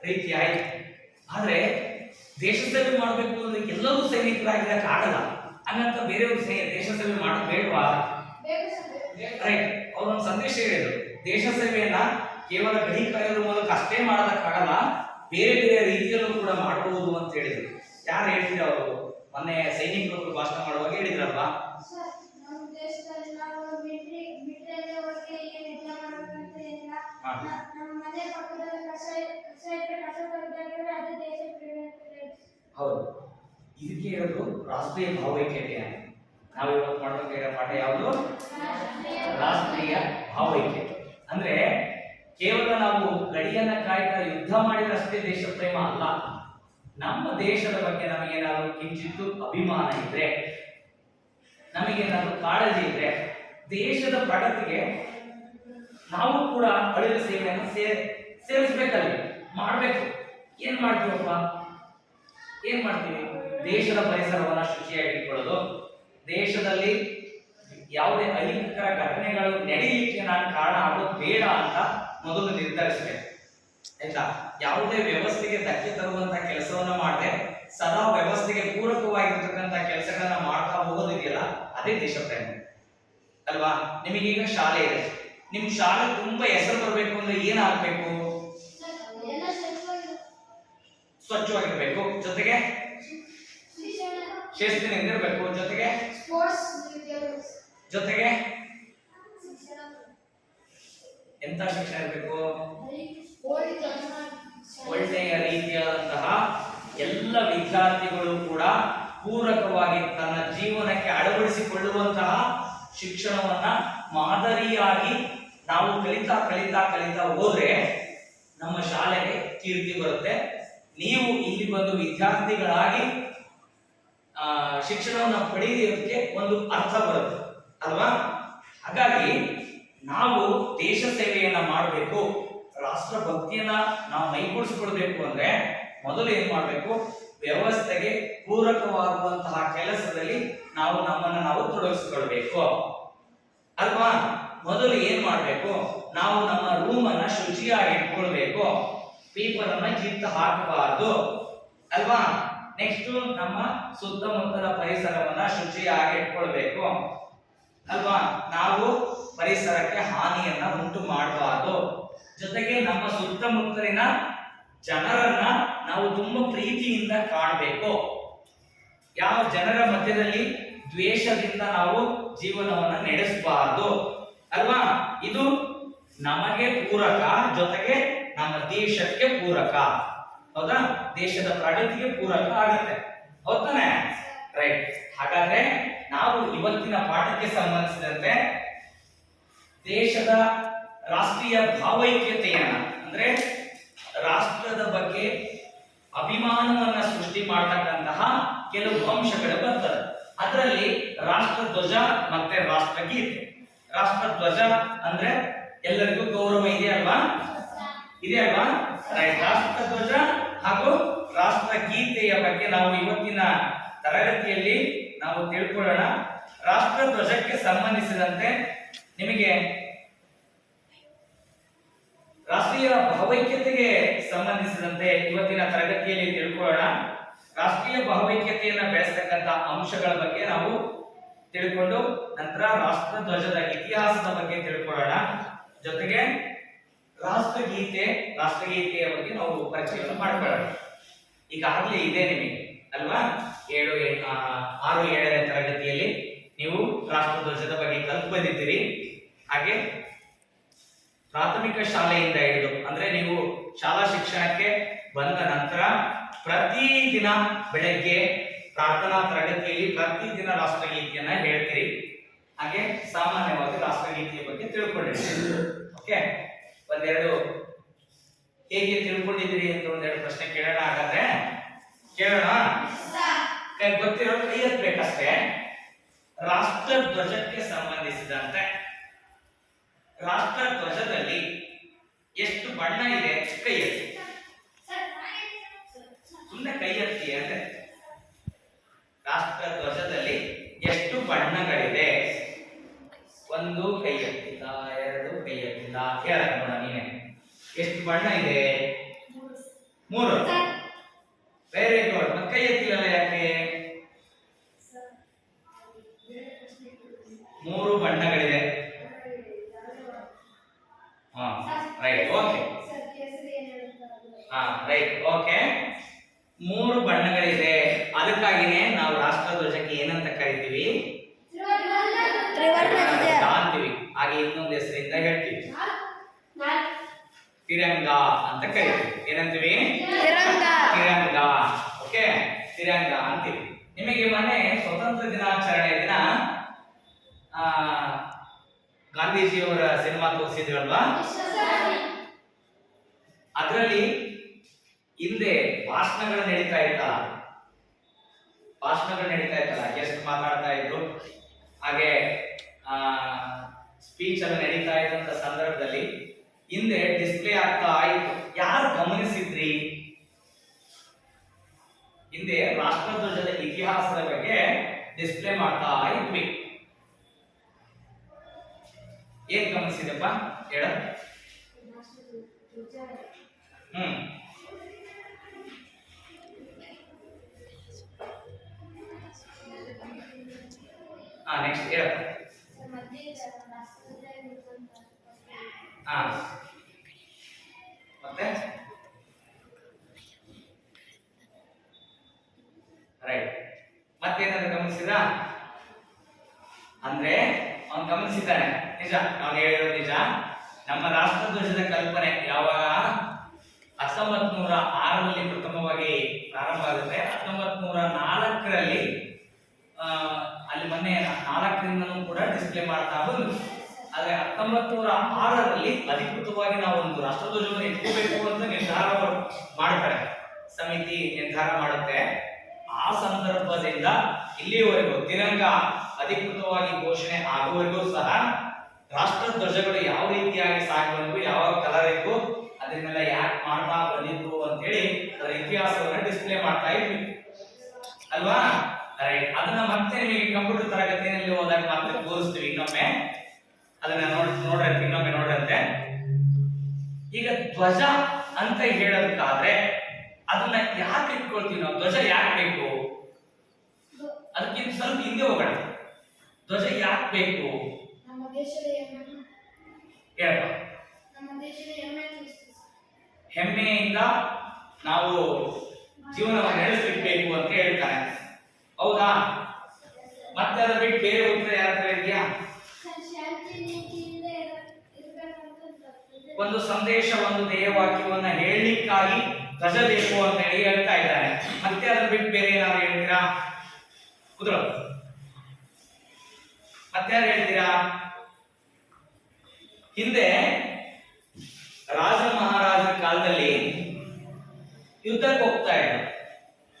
ರೀತಿ ಆಯ್ತು. ಆದ್ರೆ ದೇಶ ಸೇವೆ ಮಾಡಬೇಕು ಅಂದ್ರೆ ಎಲ್ಲರೂ ಸೈನಿಕರಾಗಿರಕ್ಕೆ ಆಗಲ್ಲ. ಹಂಗಂತ ಬೇರೆಯವರು ದೇಶ ಸೇವೆ ಮಾಡೋದು ಬೇಡವಾ? ರೈಟ್. ಅವ್ರೊಂದು ಸಂದೇಶ ಹೇಳಿದ್ರು, ದೇಶ ಸೇವೆಯನ್ನ ಕೇವಲ ಗಡಿ ಕಾಯೋದ್ರ ಮೂಲಕ ಅಷ್ಟೇ ಮಾಡೋದಕ್ಕಾಗಲ್ಲ, ಬೇರೆ ಬೇರೆ ರೀತಿಯಲ್ಲೂ ಕೂಡ ಮಾಡಬಹುದು ಅಂತ ಹೇಳಿದ್ರು. ಯಾರು ಹೇಳಿದ್ರು? ಅವರು ಮೊನ್ನೆ ಸೈನಿಕರು ಭಾಷಣ ಮಾಡುವಾಗ ಹೇಳಿದ್ರಲ್ವಾ. ಹಾ. ನಮ್ಮ ಮನೆ ಪಕ್ಕದಲ್ಲಿ ಕಸ ಇದ್ರೆ ಕಸ ತೆಗೆದಾಕಿದ್ರೆ ಅದು ದೇಶ ಪ್ರೇರಣೆ. ಹೌದು, ಇದಕ್ಕೆ ಇರೋದು ರಾಷ್ಟ್ರೀಯ ಭಾವೈಕ್ಯತೆ ಅಂತ. ನಾವು ಇವತ್ತು ಮಾಡ್ಬೇಕಾಗಿರೋ ಪಾಠ ಯಾವುದು? ರಾಷ್ಟ್ರೀಯ ಭಾವೈಕ್ಯತೆ. ಅಂದ್ರೆ ಕೇವಲ ನಾವು ಗಡಿಯನ್ನ ಕಾಯ್ತಾ ಯುದ್ಧ ಮಾಡಿದ್ರಷ್ಟೇ ದೇಶ ಪ್ರೇಮ ಅಲ್ಲ. ನಮ್ಮ ದೇಶದ ಬಗ್ಗೆ ನಮಗೇನಾದ್ರು ಕಿಂಚಿತ್ತು ಅಭಿಮಾನ ಇದ್ರೆ, ನಮಗೇನಾದ್ರು ಕಾಳಜಿ ಇದ್ರೆ, ದೇಶದ ಪ್ರಗತಿಗೆ ನಾವು ಕೂಡ ಅಳಿಲು ಸೇವೆಯನ್ನು ಸೇರಿಸ್ಬೇಕಲ್ಲಿ, ಮಾಡ್ಬೇಕು. ಏನ್ ಮಾಡ್ತೀವಪ್ಪ? ಏನ್ ಮಾಡ್ತೀವಿ? ದೇಶದ ಪರಿಸರವನ್ನ ಶುಚಿಯಾಗಿಟ್ಕೊಳ್ಳೋದು, ದೇಶದಲ್ಲಿ ಯಾವುದೇ ಅಹಿತಕರ ಘಟನೆಗಳು ನಡೀಲಿಕ್ಕೆ ನಾನು ಕಾರಣ ಆಗೋದು ಬೇಡ ಅಂತ ಮೊದಲು ನಿರ್ಧರಿಸಬೇಕು. ಆಯ್ತಾ? ಯಾವುದೇ ವ್ಯವಸ್ಥೆಗೆ ಧಕ್ಕೆ ತರುವಂತ ಕೆಲಸವನ್ನ ಮಾಡದೆ ಸದಾ ವ್ಯವಸ್ಥೆಗೆ ಪೂರಕವಾಗಿರ್ತಕ್ಕಂಥ ಕೆಲಸಗಳನ್ನ ಮಾಡ್ತಾ ಹೋಗೋದಿದೆಯಲ್ಲ, ಅದೇ ದೇಶ ಪ್ರೇಮ ಅಲ್ವಾ? ನಿಮಗೀಗ ಶಾಲೆ ಇದೆ, ನಿಮ್ ಶಾಲೆ ತುಂಬಾ ಹೆಸರು ಬರಬೇಕು ಅಂದ್ರೆ ಏನಾಗಬೇಕು? ಸ್ವಚ್ಛವಾಗಿರ್ಬೇಕು, ಜೊತೆಗೆ ಶಿಸ್ತಿನಿಂದ ಇರಬೇಕು, ಜೊತೆಗೆ ಜೊತೆಗೆ ಎಂತ ಶಿಕ್ಷಣ ಇರಬೇಕು? ಒಳ್ಳೆಯ ರೀತಿಯಾದಂತಹ ಎಲ್ಲ ವಿದ್ಯಾರ್ಥಿಗಳು ಕೂಡ ಪೂರಕವಾಗಿ ತನ್ನ ಜೀವನಕ್ಕೆ ಅಳವಡಿಸಿಕೊಳ್ಳುವಂತಹ ಶಿಕ್ಷಣವನ್ನ ಮಾದರಿಯಾಗಿ ನಾವು ಕಲಿತಾ ಕಲಿತಾ ಕಲಿತಾ ಹೋದ್ರೆ ನಮ್ಮ ಶಾಲೆಗೆ ಕೀರ್ತಿ ಬರುತ್ತೆ. ನೀವು ಇಲ್ಲಿ ಬಂದು ವಿದ್ಯಾರ್ಥಿಗಳಾಗಿ ಶಿಕ್ಷಣವನ್ನು ಪಡೆಯೋದಕ್ಕೆ ಒಂದು ಅರ್ಥ ಬರುತ್ತೆ ಅಲ್ವಾ? ಹಾಗಾಗಿ ನಾವು ದೇಶ ಸೇವೆಯನ್ನ ಮಾಡಬೇಕು, ರಾಷ್ಟ್ರ ಭಕ್ತಿಯನ್ನ ನಾವು ಮೈಗೂಡಿಸಿಕೊಳ್ಬೇಕು ಅಂದ್ರೆ ಮೊದಲು ಏನ್ ಮಾಡಬೇಕು? ವ್ಯವಸ್ಥೆಗೆ ಪೂರಕವಾಗುವಂತಹ ಕೆಲಸದಲ್ಲಿ ನಾವು ನಮ್ಮನ್ನ ನಾವು ತೊಡಗಿಸಿಕೊಳ್ಬೇಕು ಅಲ್ವಾ? ಮೊದಲು ಏನ್ ಮಾಡಬೇಕು? ನಾವು ನಮ್ಮ ರೂಮ್ ಅನ್ನ ಶುಚಿಯಾಗಿ ಇಟ್ಕೊಳ್ಬೇಕು, ಪೇಪರ್ ಅನ್ನ ಕಿತ್ತು ಹಾಕಬಾರದು ಅಲ್ವಾ? ನೆಕ್ಸ್ಟ್ ನಮ್ಮ ಸುತ್ತಮುತ್ತಲ ಪರಿಸರವನ್ನ ಶುಚಿಯಾಗಿ ಇಟ್ಕೊಳ್ಬೇಕು ಅಲ್ವಾ? ನಾವು ಪರಿಸರಕ್ಕೆ ಹಾನಿಯನ್ನ ಉಂಟು ಮಾಡಬಾರದು. ಜೊತೆಗೆ ನಮ್ಮ ಸುತ್ತಮುತ್ತಲಿನ ಜನರನ್ನ ನಾವು ತುಂಬಾ ಪ್ರೀತಿಯಿಂದ ಕಾಣಬೇಕು. ಯಾವ ಜನರ ಮಧ್ಯದಲ್ಲಿ ದ್ವೇಷದಿಂದ ನಾವು ಜೀವನವನ್ನ ನಡೆಸಬಾರದು ಅಲ್ವಾ? ಇದು ನಮಗೆ ಪೂರಕ, ಜೊತೆಗೆ ನಮ್ಮ ದೇಶಕ್ಕೆ ಪೂರಕ. ಹೌದಾ? ದೇಶದ ಪ್ರಗತಿಗೆ ಪೂರಕ ಆಗುತ್ತೆ. ಹೌದಾನೆ? ರೈಟ್. ಹಾಗಾದ್ರೆ ನಾವು ಇವತ್ತಿನ ಪಾಠಕ್ಕೆ ಸಂಬಂಧಿಸಿದಂತೆ ದೇಶದ ರಾಷ್ಟ್ರೀಯ ಭಾವೈಕ್ಯತೆಯನ್ನ ಅಂದ್ರೆ ರಾಷ್ಟ್ರದ ಬಗ್ಗೆ ಅಭಿಮಾನವನ್ನ ಸೃಷ್ಟಿ ಮಾಡತಕ್ಕಂತಹ ಕೆಲವು ಅಂಶಗಳು ಬರ್ತದೆ. ಅದರಲ್ಲಿ ರಾಷ್ಟ್ರ ಧ್ವಜ ಮತ್ತೆ ರಾಷ್ಟ್ರಗೀತೆ. ರಾಷ್ಟ್ರ ಧ್ವಜ ಅಂದ್ರೆ ಎಲ್ಲರಿಗೂ ಗೌರವ ಇದೆ ಅಲ್ವಾ? ಇದೆ ಅಲ್ವಾ? ರಾಷ್ಟ್ರ ಧ್ವಜ ಹಾಗೂ ರಾಷ್ಟ್ರಗೀತೆಯ ಬಗ್ಗೆ ನಾವು ಇವತ್ತಿನ ತರಗತಿಯಲ್ಲಿ ನಾವು ತಿಳ್ಕೊಳ್ಳೋಣ. ರಾಷ್ಟ್ರ ಧ್ವಜಕ್ಕೆ ಸಂಬಂಧಿಸಿದಂತೆ ನಿಮಗೆ ರಾಷ್ಟ್ರೀಯ ಭಾವೈಕ್ಯತೆಗೆ ಸಂಬಂಧಿಸಿದಂತೆ ಇವತ್ತಿನ ತರಗತಿಯಲ್ಲಿ ತಿಳ್ಕೊಳ್ಳೋಣ. ರಾಷ್ಟ್ರೀಯ ಭಾವೈಕ್ಯತೆಯನ್ನು ಬೆಳೆಸತಕ್ಕಂತ ಅಂಶಗಳ ಬಗ್ಗೆ ನಾವು ತಿಳ್ಕೊಂಡು ನಂತರ ರಾಷ್ಟ್ರ ಧ್ವಜದ ಇತಿಹಾಸದ ಬಗ್ಗೆ ತಿಳ್ಕೊಳ್ಳೋಣ. ಜೊತೆಗೆ ರಾಷ್ಟ್ರಗೀತೆಯ ಬಗ್ಗೆ ನಾವು ಪರಿಚಯವನ್ನು ಮಾಡ್ಕೊಳ್ಳೋಣ. ಈಗಾಗಲೇ ಇದೆ ನಿಮಗೆ ಅಲ್ವಾ? 6-7ನೇ ತರಗತಿಯಲ್ಲಿ ನೀವು ರಾಷ್ಟ್ರ ಧ್ವಜದ ಬಗ್ಗೆ ಕಲ್ತು ಬಂದಿದ್ದೀರಿ. ಹಾಗೆ ಪ್ರಾಥಮಿಕ ಶಾಲೆಯಿಂದ ಹಿಡಿದು ಅಂದ್ರೆ ನೀವು ಶಾಲಾ ಶಿಕ್ಷಣಕ್ಕೆ ಬಂದ ನಂತರ ಪ್ರತಿದಿನ ಬೆಳಗ್ಗೆ ಪ್ರಾರ್ಥನಾ ತರಗತಿಯಲ್ಲಿ ಪ್ರತಿದಿನ ರಾಷ್ಟ್ರಗೀತೆಯನ್ನ ಹೇಳ್ತೀರಿ. ಹಾಗೆ ಸಾಮಾನ್ಯವಾಗಿ ರಾಷ್ಟ್ರಗೀತೆಯ ಬಗ್ಗೆ ತಿಳ್ಕೊಂಡಿದ್ದೀರಿ. ಓಕೆ, ಒಂದೆರಡು ಹೇಗೆ ತಿಳ್ಕೊಂಡಿದ್ದೀರಿ ಅಂತ ಒಂದೆರಡು ಪ್ರಶ್ನೆ ಕೇಳೋಣ. ಹಾಗಾದ್ರೆ ಕೇಳೋಣ. ಗೊತ್ತಿರೋ ಕೈ ಎತ್ತಬೇಕಷ್ಟೇ. ರಾಷ್ಟ್ರ ಧ್ವಜಕ್ಕೆ ಸಂಬಂಧಿಸಿದಂತೆ ರಾಷ್ಟ್ರ ಧ್ವಜದಲ್ಲಿ ಎಷ್ಟು ಬಣ್ಣ ಇದೆ? ಕೈ ಎತ್ತಿ. ಸುಮ್ಮನೆ ಕೈ ಎತ್ತಿ ಅಂದ್ರೆ ರಾಷ್ಟ್ರ ಧ್ವಜದಲ್ಲಿ ಎಷ್ಟು ಬಣ್ಣಗಳಿದೆ? 1 ಕೈ ಎತ್ತಿಲ್ಲ, 2 ಕೈ ಎತ್ತಿಲ್ಲ. ಹೇಳಕ್ ನೋಡ ನೀನೆ, ಎಷ್ಟು ಬಣ್ಣ ಇದೆ? 3. Very good. ಮತ್ತೆ ಕೈ ಎತ್ತಿಲ್ಲ ಯಾಕೆ? 3 ಬಣ್ಣಗಳಿದೆ. ರೈಟ್. ಓಕೆ. ರೈಟ್. ಓಕೆ, 3 ಬಣ್ಣಗಳಿದೆ. ಅದಕ್ಕಾಗಿನೇ ನಾವು ರಾಷ್ಟ್ರ ಧ್ವಜಕ್ಕೆ ಏನಂತ ಕರಿತೀವಿ? ತ್ರಿವರ್ಣ ಧ್ವಜ ಅಂತೀವಿ. ಹಾಗೆ ಇನ್ನೊಂದು ಹೆಸರಿಂದ ಹೇಳ್ತೀವಿ. ತಿರಂಗ ಅಂತ ಕರೀತೀವಿ. ಏನಂತೀವಿ? ತಿರಂಗ. ತಿರಂಗ. ಓಕೆ, ತಿರಂಗ ಅಂತೀವಿ. ನಿಮಗೆ ಮೊನ್ನೆ ಸ್ವತಂತ್ರ ದಿನಾಚರಣೆ ದಿನ ಗಾಂಧೀಜಿಯವರ ಸಿನಿಮಾ ತೋರಿಸಿದ್ರಲ್ವಾ? ಅದರಲ್ಲಿ ಹಿಂದೆ ಭಾಷಣಗಳು ನಡೀತಾ ಇತ್ತಲ್ಲ, ಗೆಸ್ಟ್ ಮಾತಾಡ್ತಾ ಇದ್ರು, ಹಾಗೆ ಸ್ಪೀಚ್ ಎಲ್ಲ ನಡೀತಾ ಇದ್ದಂತ ಸಂದರ್ಭದಲ್ಲಿ ಹಿಂದೆ ಡಿಸ್ಪ್ಲೇ ಆಗ್ತಾ ಇತ್ತು. ಯಾರು ಗಮನಿಸಿದ್ರಿ? ಹಿಂದೆ ರಾಷ್ಟ್ರಧ್ವಜದ ಇತಿಹಾಸದ ಬಗ್ಗೆ ಡಿಸ್ಪ್ಲೇ ಮಾಡ್ತಾ ಇದ್ವಿ. ಏನ್ ಗಮನಿಸಿದಪ್ಪ ಹೇಳ? ನೆಕ್ಸ್ಟ್ ಹೇಳಪ್ಪ. ಮತ್ತೆ ರೈಟ್. ಮತ್ತೇನಾದ್ರು ಗಮನಿಸಿದ? ಅಂದ್ರೆ ಅವನು ಗಮನಿಸಿದ್ದಾನೆ, ನಿಜ, ಅವನು ಹೇಳಿರೋದು ನಿಜ. ನಮ್ಮ ರಾಷ್ಟ್ರಧ್ವಜದ ಕಲ್ಪನೆ ಯಾವಾಗ 1906ರಲ್ಲಿ ಪ್ರಥಮವಾಗಿ ಪ್ರಾರಂಭ ಆಗುತ್ತೆ. 1904ರಲ್ಲಿ ಅಲ್ಲಿ ಮೊನ್ನೆ 4ರಿಂದನೂ ಕೂಡ ಡಿಸ್ಪ್ಲೇ ಮಾಡ್ತಾ ಬಂದು, ಆದ್ರೆ 1906ರಲ್ಲಿ ಅಧಿಕೃತವಾಗಿ ನಾವು ಒಂದು ರಾಷ್ಟ್ರಧ್ವಜವನ್ನು ಇಟ್ಕೋಬೇಕು ಅಂತ ನಿರ್ಧಾರ ಮಾಡ್ತಾರೆ, ಸಮಿತಿ ನಿರ್ಧಾರ ಮಾಡುತ್ತೆ. ಆ ಸಂದರ್ಭದಿಂದ ಇಲ್ಲಿಯವರೆಗೂ ತಿರಂಗ ಅಧಿಕೃತವಾಗಿ ಘೋಷಣೆ ಆಗುವವರೆಗೂ ಸಹ ರಾಷ್ಟ್ರಧ್ವಜಗಳು ಯಾವ ರೀತಿಯಾಗಿ ಸಾಗಬೇಕು, ಯಾವ ಕಲರ್ ಇತ್ತು, ಅದನ್ನೆಲ್ಲ ಯಾಕೆ ಮಾಡ್ತಾ ಬಂದಿದ್ರು ಅಂತೇಳಿ ಅದರ ಇತಿಹಾಸವನ್ನ ಡಿಸ್ಪ್ಲೇ ಮಾಡ್ತಾ ಇದ್ವಿ ಅಲ್ವಾ? ರೈಟ್. ಅದನ್ನ ಮತ್ತೆ ನಿಮಗೆ ಕಂಪ್ಯೂಟರ್ ತರಗತಿಯಲ್ಲಿ ಹೋದಾಗ ಮತ್ತೆ ತೋರಿಸ್ತೀವಿ ಇನ್ನೊಮ್ಮೆ. ಅದನ್ನ ಇನ್ನೊಮ್ಮೆ ನೋಡ್ರಂತೆ. ಈಗ ಧ್ವಜ ಅಂತ ಹೇಳೋದಕ್ಕಾದ್ರೆ ಅದನ್ನ ಯಾಕೆ ಇಟ್ಕೊಳ್ತೀವಿ ನಾವು? ಧ್ವಜ ಯಾಕೆ ಬೇಕು? ಅದಕ್ಕಿಂತ ಸ್ವಲ್ಪ ಹಿಂದೆ ಹೋಗೋಣ. ಧ್ವಜ ಯಾಕೆ ಬೇಕು? ನಮ್ಮ ದೇಶದ ಹೇಳಪ್ಪ. ನಮ್ಮ ದೇಶದ ಹೆಮ್ಮೆಯಿಂದ ನಾವು ಜೀವನವನ್ನು ನಡೆಸಬೇಕು ಅಂತ ಹೇಳ್ತಾನೆ, ಹೌದಾ? ಮತ್ತೆ ಅದರ ಬಿಟ್ಟು ಬೇರೆ ಉತ್ತರ ಯಾರ ಹತ್ರ ಇದೆಯಾ? ಶಾಂತಿ ನೀತಿಯಿಂದ ಒಂದು ಸಂದೇಶ, ಒಂದು ಧ್ಯೇಯವಾಕ್ಯವನ್ನ ಹೇಳಲಿಕ್ಕಾಗಿ ಧ್ವಜ ಬೇಕು ಅಂತ ಹೇಳಿ ಹೇಳ್ತಾ ಇದ್ದಾನೆ. ಮತ್ತೆ ಅದರ ಬಿಟ್ಟು ಬೇರೆ ಏನಾದ್ರು ಹೇಳ್ತೀರಾ? ಕುದುರ ಮತ್ತೆ ಯಾರು ಹೇಳ್ತೀರಾ? ಹಿಂದೆ ರಾಜ ಮಹಾರಾಜರ ಕಾಲದಲ್ಲಿ ಯುದ್ಧಕ್ಕೆ ಹೋಗ್ತಾ ಇದ್ರು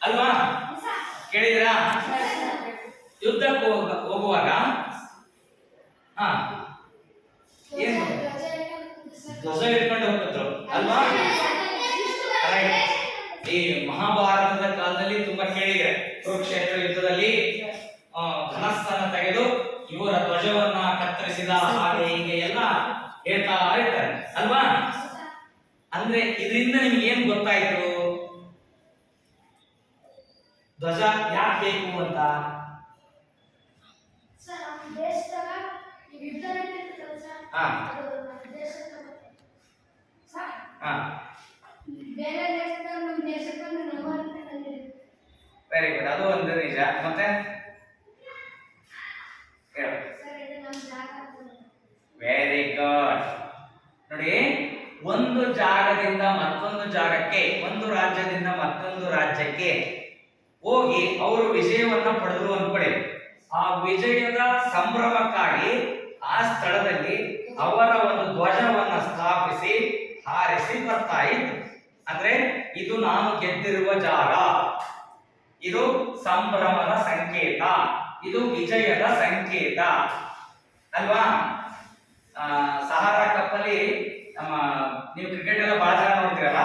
ಅಲ್ವಾ? ಕೇಳಿದಿರಾ? ಯುದ್ಧಕ್ಕೆ ಹೋಗುವಾಗ ಏನು ಧ್ವಜ ಹಿಡ್ಕೊಂಡು ಹೋಗ್ತಿದ್ರು ಅಲ್ವಾ? ಈ ಮಹಾಭಾರತದ ಕಾಲದಲ್ಲಿ ತುಂಬಾ ಕೇಳಿದ್ರೆ, ಕುರುಕ್ಷೇತ್ರ ಯುದ್ಧದಲ್ಲಿ ಧನಸ್ಸನ್ನ ತೆಗೆದು ಇವರ ಧ್ವಜವನ್ನ ಕತ್ತರಿಸಿದ, ಹಾಗೆ ಹೀಗೆ ಎಲ್ಲ ಹೇಳ್ತಾ ಇರ್ತಾರೆ ಅಲ್ವಾ? ಅಂದ್ರೆ ಇದರಿಂದ ನಿಮ್ಗೆ ಏನ್ ಗೊತ್ತಾಯ್ತು? ಧ್ವಜ ಯಾಕೆ ಬೇಕು ಅಂತ? ಸರ್, ನಮ್ಮ ದೇಶದಾಗ ಯುದ್ಧ ನಡೀತಿರ್ತಲ್ಲ ಸರ್, ಅದು ನಮ್ಮ ದೇಶದ ಸರ್, ಬೇರೆ ದೇಶದಾಗ ನಮ್ಮ ದೇಶಕ್ಕೆ ಬಂದು ನಮ್ಮಂತ ಬಂದಿದೆ. ವೆರಿ ಗುಡ್, ಅದು ಒಂದು ನಿಜ. ಮತ್ತೆ ಸರ್, ಇದು ನಮ್ಮ ಜಾಗ. Very good. ನೋಡಿ, ಒಂದು ಜಾಗದಿಂದ ಮತ್ತೊಂದು ಜಾಗಕ್ಕೆ, ಒಂದು ರಾಜ್ಯದಿಂದ ಮತ್ತೊಂದು ರಾಜ್ಯಕ್ಕೆ ಹೋಗಿ ಅವರು ವಿಜಯವನ್ನ ಪಡೆದ್ರು ಅನ್ಕೊಳ್ಳಿ. ಆ ವಿಜಯದ ಸಂಭ್ರಮಕ್ಕಾಗಿ ಆ ಸ್ಥಳದಲ್ಲಿ ಅವರ ಒಂದು ಧ್ವಜವನ್ನ ಸ್ಥಾಪಿಸಿ ಹಾರಿಸಿ ಬರ್ತಾ ಇತ್ತು. ಅಂದ್ರೆ ಇದು ನಾನು ಗೆದ್ದಿರುವ ಜಾಗ, ಇದು ಸಂಭ್ರಮದ ಸಂಕೇತ, ಇದು ವಿಜಯದ ಸಂಕೇತ ಅಲ್ವಾ? ಸಹಾರಾ ಕಪ್ ಅಲ್ಲಿ ನಮ್ಮ ನೀವು ಕ್ರಿಕೆಟ್ ಎಲ್ಲ ಬಹಳ ಜನ ನೋಡ್ತೀರಲ್ಲ,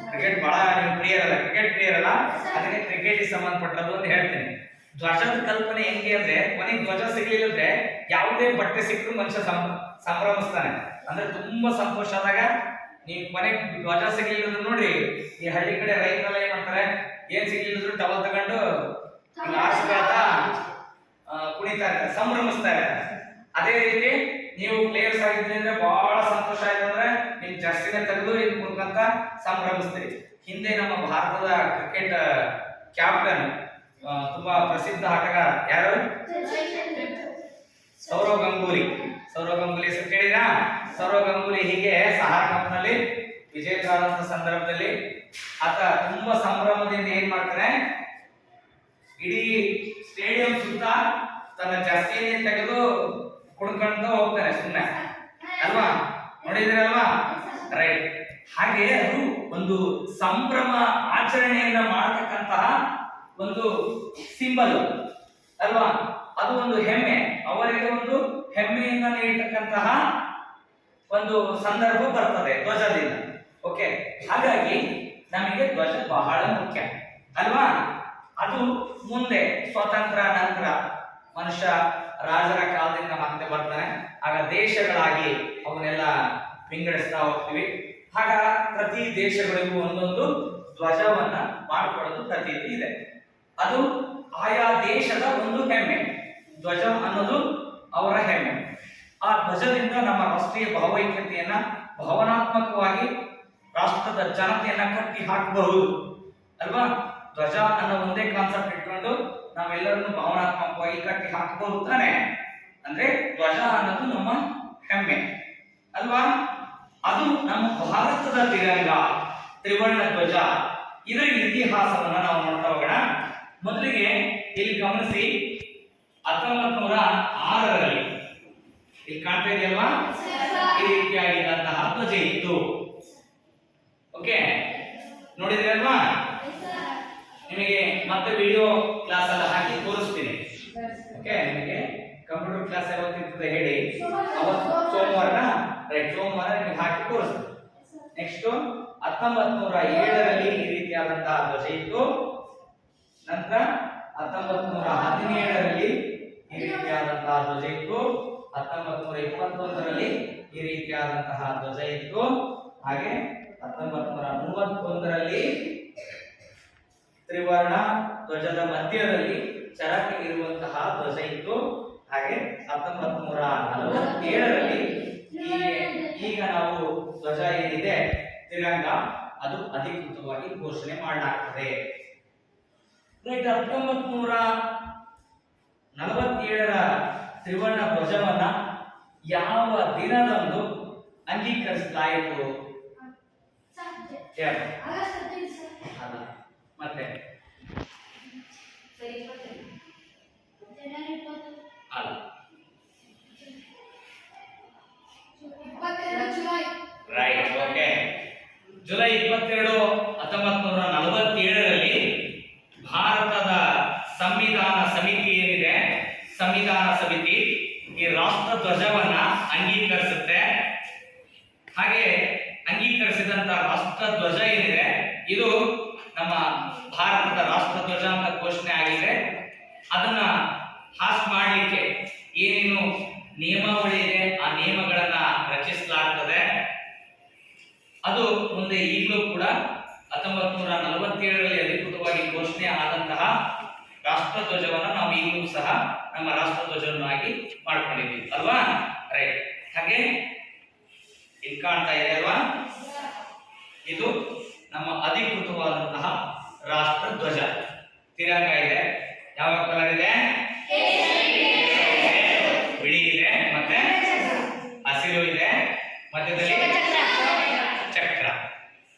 ಕ್ರಿಕೆಟ್ ಬಹಳ ನೀವು ಪ್ರಿಯರಲ್ಲ, ಕ್ರಿಕೆಟ್ ಪ್ರಿಯರಲ್ಲ, ಅದಕ್ಕೆ ಕ್ರಿಕೆಟ್ ಸಂಬಂಧಪಟ್ಟದ್ದು ಅಂತ ಹೇಳ್ತೀನಿ. ಧ್ವಜದ ಕಲ್ಪನೆ ಹೆಂಗೆ ಅಂದ್ರೆ, ಕೊನೆಗೆ ಧ್ವಜ ಸಿಗ್ಲಿಲ್ಲ ಅಂದ್ರೆ ಯಾವುದೇ ಬಟ್ಟೆ ಸಿಕ್ಕರು ಮನುಷ್ಯ ಸಂಭ್ರಮಿಸ್ತಾನೆ. ಅಂದ್ರೆ ತುಂಬಾ ಸಂತೋಷ ಆದಾಗ ನೀವು ಕೊನೆಗೆ ಧ್ವಜ ಸಿಗ್ಲಿಲ್ಲ ಅಂದ್ರೆ ನೋಡಿ, ಈ ಹಳ್ಳಿ ಕಡೆ ರೈತರೆಲ್ಲ ಏನ್ ಮಾಡ್ತಾರೆ, ಏನ್ ಸಿಗ್ಲಿಲ್ಲ ಅಂದ್ರೂ ಟವಲ್ ತಗೊಂಡು ಆರಿಸ್ಕೊಳ್ತಾ ಕುಣಿತಾ ಇರ್ತಾರೆ, ಸಂಭ್ರಮಿಸ್ತಾ ಇರ್ತಾರೆ. ಅದೇ ರೀತಿ ನೀವು ಪ್ಲೇಯರ್ಸ್ ಆಗಿದ್ರಿ ಅಂದ್ರೆ ಬಹಳ ಸಂತೋಷ ಆಯ್ತು ಅಂದ್ರೆ ನಿಮ್ ಜರ್ಸಿನ ತೆಗೆದು ಇಲ್ಲಿ ಕುಡ್ಕಂತ ಸಂಭ್ರಮಿಸ್ತೀರಿ. ಹಿಂದೆ ನಮ್ಮ ಭಾರತದ ಕ್ರಿಕೆಟ್ ಕ್ಯಾಪ್ಟನ್, ತುಂಬಾ ಪ್ರಸಿದ್ಧ ಆಟಗಾರ ಯಾರು? ಸೌರವ್ ಗಂಗೂಲಿ. ಸೌರವ್ ಗಂಗೂಲಿ ಹೆಸರು ಕೇಳಿರಾ? ಸೌರವ್ ಗಂಗೂಲಿ ಹೀಗೆ ಸಹಾರಾ ಕಪ್ ನಲ್ಲಿ ವಿಜೇತರಾದಂತ ಸಂದರ್ಭದಲ್ಲಿ ಆತ ತುಂಬಾ ಸಂಭ್ರಮದಿಂದ ಏನ್ ಮಾಡ್ತಾನೆ, ಇಡೀ ಸ್ಟೇಡಿಯಂ ಸುತ್ತ ತನ್ನ ಜರ್ಸಿಯನ್ನೇ ತೆಗೆದು ಕುಡ್ಕೊಂಡು ಹೋಗ್ತಾನೆ ಸುಮ್ಮನೆ ಅಲ್ವಾ, ನೋಡಿದ್ರಲ್ವಾ? ರೈಟ್. ಹಾಗೆ ಅದು ಒಂದು ಸಂಭ್ರಮ ಆಚರಣೆಯನ್ನ ಮಾಡತಕ್ಕಂತಹ ಒಂದು ಸಿಂಬಲ್ ಅಲ್ವಾ, ಅದು ಒಂದು ಹೆಮ್ಮೆ, ಅವರಿಗೆ ಒಂದು ಹೆಮ್ಮೆಯನ್ನ ನೀಡತಕ್ಕಂತಹ ಒಂದು ಸಂದರ್ಭ ಬರ್ತದೆ ಧ್ವಜದಿಂದ. ಓಕೆ, ಹಾಗಾಗಿ ನಮಗೆ ಧ್ವಜ ಬಹಳ ಮುಖ್ಯ ಅಲ್ವಾ. ಅದು ಮುಂದೆ ಸ್ವಾತಂತ್ರ್ಯ ನಂತರ ಮನುಷ್ಯ ರಾಜರ ಕಾಲದಿಂದ ಮತ್ತೆ ಬರ್ತಾನೆ, ಆಗ ದೇಶಗಳಾಗಿ ಅವನ್ನೆಲ್ಲ ವಿಂಗಡಿಸ್ತಾ ಹೋಗ್ತೀವಿ. ಆಗ ಪ್ರತಿ ದೇಶಗಳಿಗೂ ಒಂದೊಂದು ಧ್ವಜವನ್ನ ಮಾಡಿಕೊಳ್ಳೋದು ಪ್ರತೀತಿ ಇದೆ. ಅದು ಆಯಾ ದೇಶದ ಒಂದು ಹೆಮ್ಮೆ. ಧ್ವಜ ಅನ್ನೋದು ಅವರ ಹೆಮ್ಮೆ. ಆ ಧ್ವಜದಿಂದ ನಮ್ಮ ರಾಷ್ಟ್ರೀಯ ಭಾವೈಕ್ಯತೆಯನ್ನ ಭಾವನಾತ್ಮಕವಾಗಿ ರಾಷ್ಟ್ರದ ಜನತೆಯನ್ನ ಕಟ್ಟಿ ಹಾಕಬಹುದು ಅಲ್ವಾ. ಧ್ವಜ ಅನ್ನೋ ಒಂದೇ ಕಾನ್ಸೆಪ್ಟ್ ಇಟ್ಕೊಂಡು ನಾವೆಲ್ಲರನ್ನು ಭಾವನಾತ್ಮಕವಾಗಿ ಕಟ್ಟಿ ಹಾಕಬಹುದು ತಾನೆ. ಅಂದ್ರೆ ಧ್ವಜ ಅನ್ನೋದು ನಮ್ಮ ಹೆಮ್ಮೆ ಅಲ್ವಾ. ಅದು ನಮ್ಮ ಭಾರತದ ತಿರಂಗ, ತ್ರಿವರ್ಣ ಧ್ವಜ. ಇದರ ಇತಿಹಾಸವನ್ನ ನಾವು ನೋಡ್ತಾ ಹೋಗೋಣ. ಮೊದಲಿಗೆ ಇಲ್ಲಿ ಗಮನಿಸಿ, 1906ರಲ್ಲಿ ಇಲ್ಲಿ ಕಾಣ್ತಾ ಇದೆಯಲ್ವಾ, ಈ ರೀತಿಯಾಗಿದ್ದಂತಹ ಧ್ವಜ ಇತ್ತು. ಓಕೆ, ನೋಡಿದ್ರಲ್ವಾ? ನಿಮಗೆ ಮತ್ತೆ ವಿಡಿಯೋ ಕ್ಲಾಸ್ ಎಲ್ಲ ಹಾಕಿ ತೋರಿಸ್ತೀನಿ. ಓಕೆ, ನಿಮಗೆ ಕಂಪ್ಯೂಟರ್ ಕ್ಲಾಸ್ ಯಾವತ್ತಿರ್ತದೆ ಹೇಳಿ, ಅವತ್ತು ಸೋಮವಾರ. ರೈಟ್, ಸೋಮವಾರ ನಿಮಗೆ ಹಾಕಿ ತೋರಿಸ್ತೀನಿ. ನೆಕ್ಸ್ಟ್ 1907ರಲ್ಲಿ ಈ ರೀತಿಯಾದಂತಹ ಧ್ವಜ ಇತ್ತು. ನಂತರ 1917ರಲ್ಲಿ ಈ ರೀತಿಯಾದಂತಹ ಧ್ವಜ ಇತ್ತು. 1921ರಲ್ಲಿ ಈ ರೀತಿಯಾದಂತಹ ಧ್ವಜ ಇತ್ತು. ಹಾಗೆ 1931ರಲ್ಲಿ ತ್ರಿವರ್ಣ ಧ್ವಜದ ಮಧ್ಯದಲ್ಲಿ ಚರಕ ಇರುವಂತಹ ಧ್ವಜ ಇತ್ತು. ಹಾಗೆ 1947ರಲ್ಲಿ ಈಗ ನಾವು ಧ್ವಜ ಏನಿದೆ ತಿರಂಗ, ಅದು ಅಧಿಕೃತವಾಗಿ ಘೋಷಣೆ ಮಾಡಲಾಗ್ತದೆ. 1947ರ ತ್ರಿವರ್ಣ ಧ್ವಜವನ್ನ ಯಾವ ದಿನದಂದು ಅಂಗೀಕರಿಸಲಾಯಿತು? ಅಲ್ಲ, ಮತ್ತೆ ಅಲ್ಲ, ರೈಟ್. ಓಕೆ, ಜುಲೈ 22, 1947ರಲ್ಲಿ ಭಾರತದ ಸಂವಿಧಾನ ಸಮಿತಿ ಏನಿದೆ, ಸಂವಿಧಾನ ಸಮಿತಿ ಈ ರಾಷ್ಟ್ರ ಧ್ವಜವನ್ನ ಅಂಗೀಕರಿಸುತ್ತೆ. ಹಾಗೆ ಅಂಗೀಕರಿಸಿದಂತ ರಾಷ್ಟ್ರ ಧ್ವಜ ಏನಿದೆ, ಇದು ನಮ್ಮ ಭಾರತದ ರಾಷ್ಟ್ರ ಧ್ವಜ ಅಂತ ಘೋಷಣೆ ಆಗಿದೆ. ಅದನ್ನ ಹಾಸ್ ಮಾಡಲಿಕ್ಕೆ ಏನೇನು ನಿಯಮಾವಳಿ ಇದೆ, ಆ ನಿಯಮಗಳನ್ನ ರಚಿಸಲಾಗ್ತದೆ. ಅದು ಮುಂದೆ ಈಗಲೂ ಕೂಡ 1947ರಲ್ಲಿ ಅಧಿಕೃತವಾಗಿ ಘೋಷಣೆ ಆದಂತಹ ರಾಷ್ಟ್ರ ಧ್ವಜವನ್ನು ನಾವು ಈಗಲೂ ಸಹ ನಮ್ಮ ರಾಷ್ಟ್ರ ಧ್ವಜವನ್ನಾಗಿ ಮಾಡ್ಕೊಂಡಿದ್ದೀವಿ ಅಲ್ವಾ. ರೈಟ್. ಹಾಗೆ ಇಲ್ಲಿ ಕಾಣ್ತಾ ಇದೆ ಅಲ್ವಾ, ಇದು ನಮ್ಮ ಅಧಿಕೃತವಾದಂತಹ ರಾಷ್ಟ್ರ ಧ್ವಜ. ತಿರಂಗ ಇದೆ, ಯಾವ ಕಲರ್ ಇದೆ? ಬಿಳಿ ಇದೆ, ಮತ್ತೆ ಹಸಿರು ಇದೆ, ಮಧ್ಯದಲ್ಲಿ ಚಕ್ರ,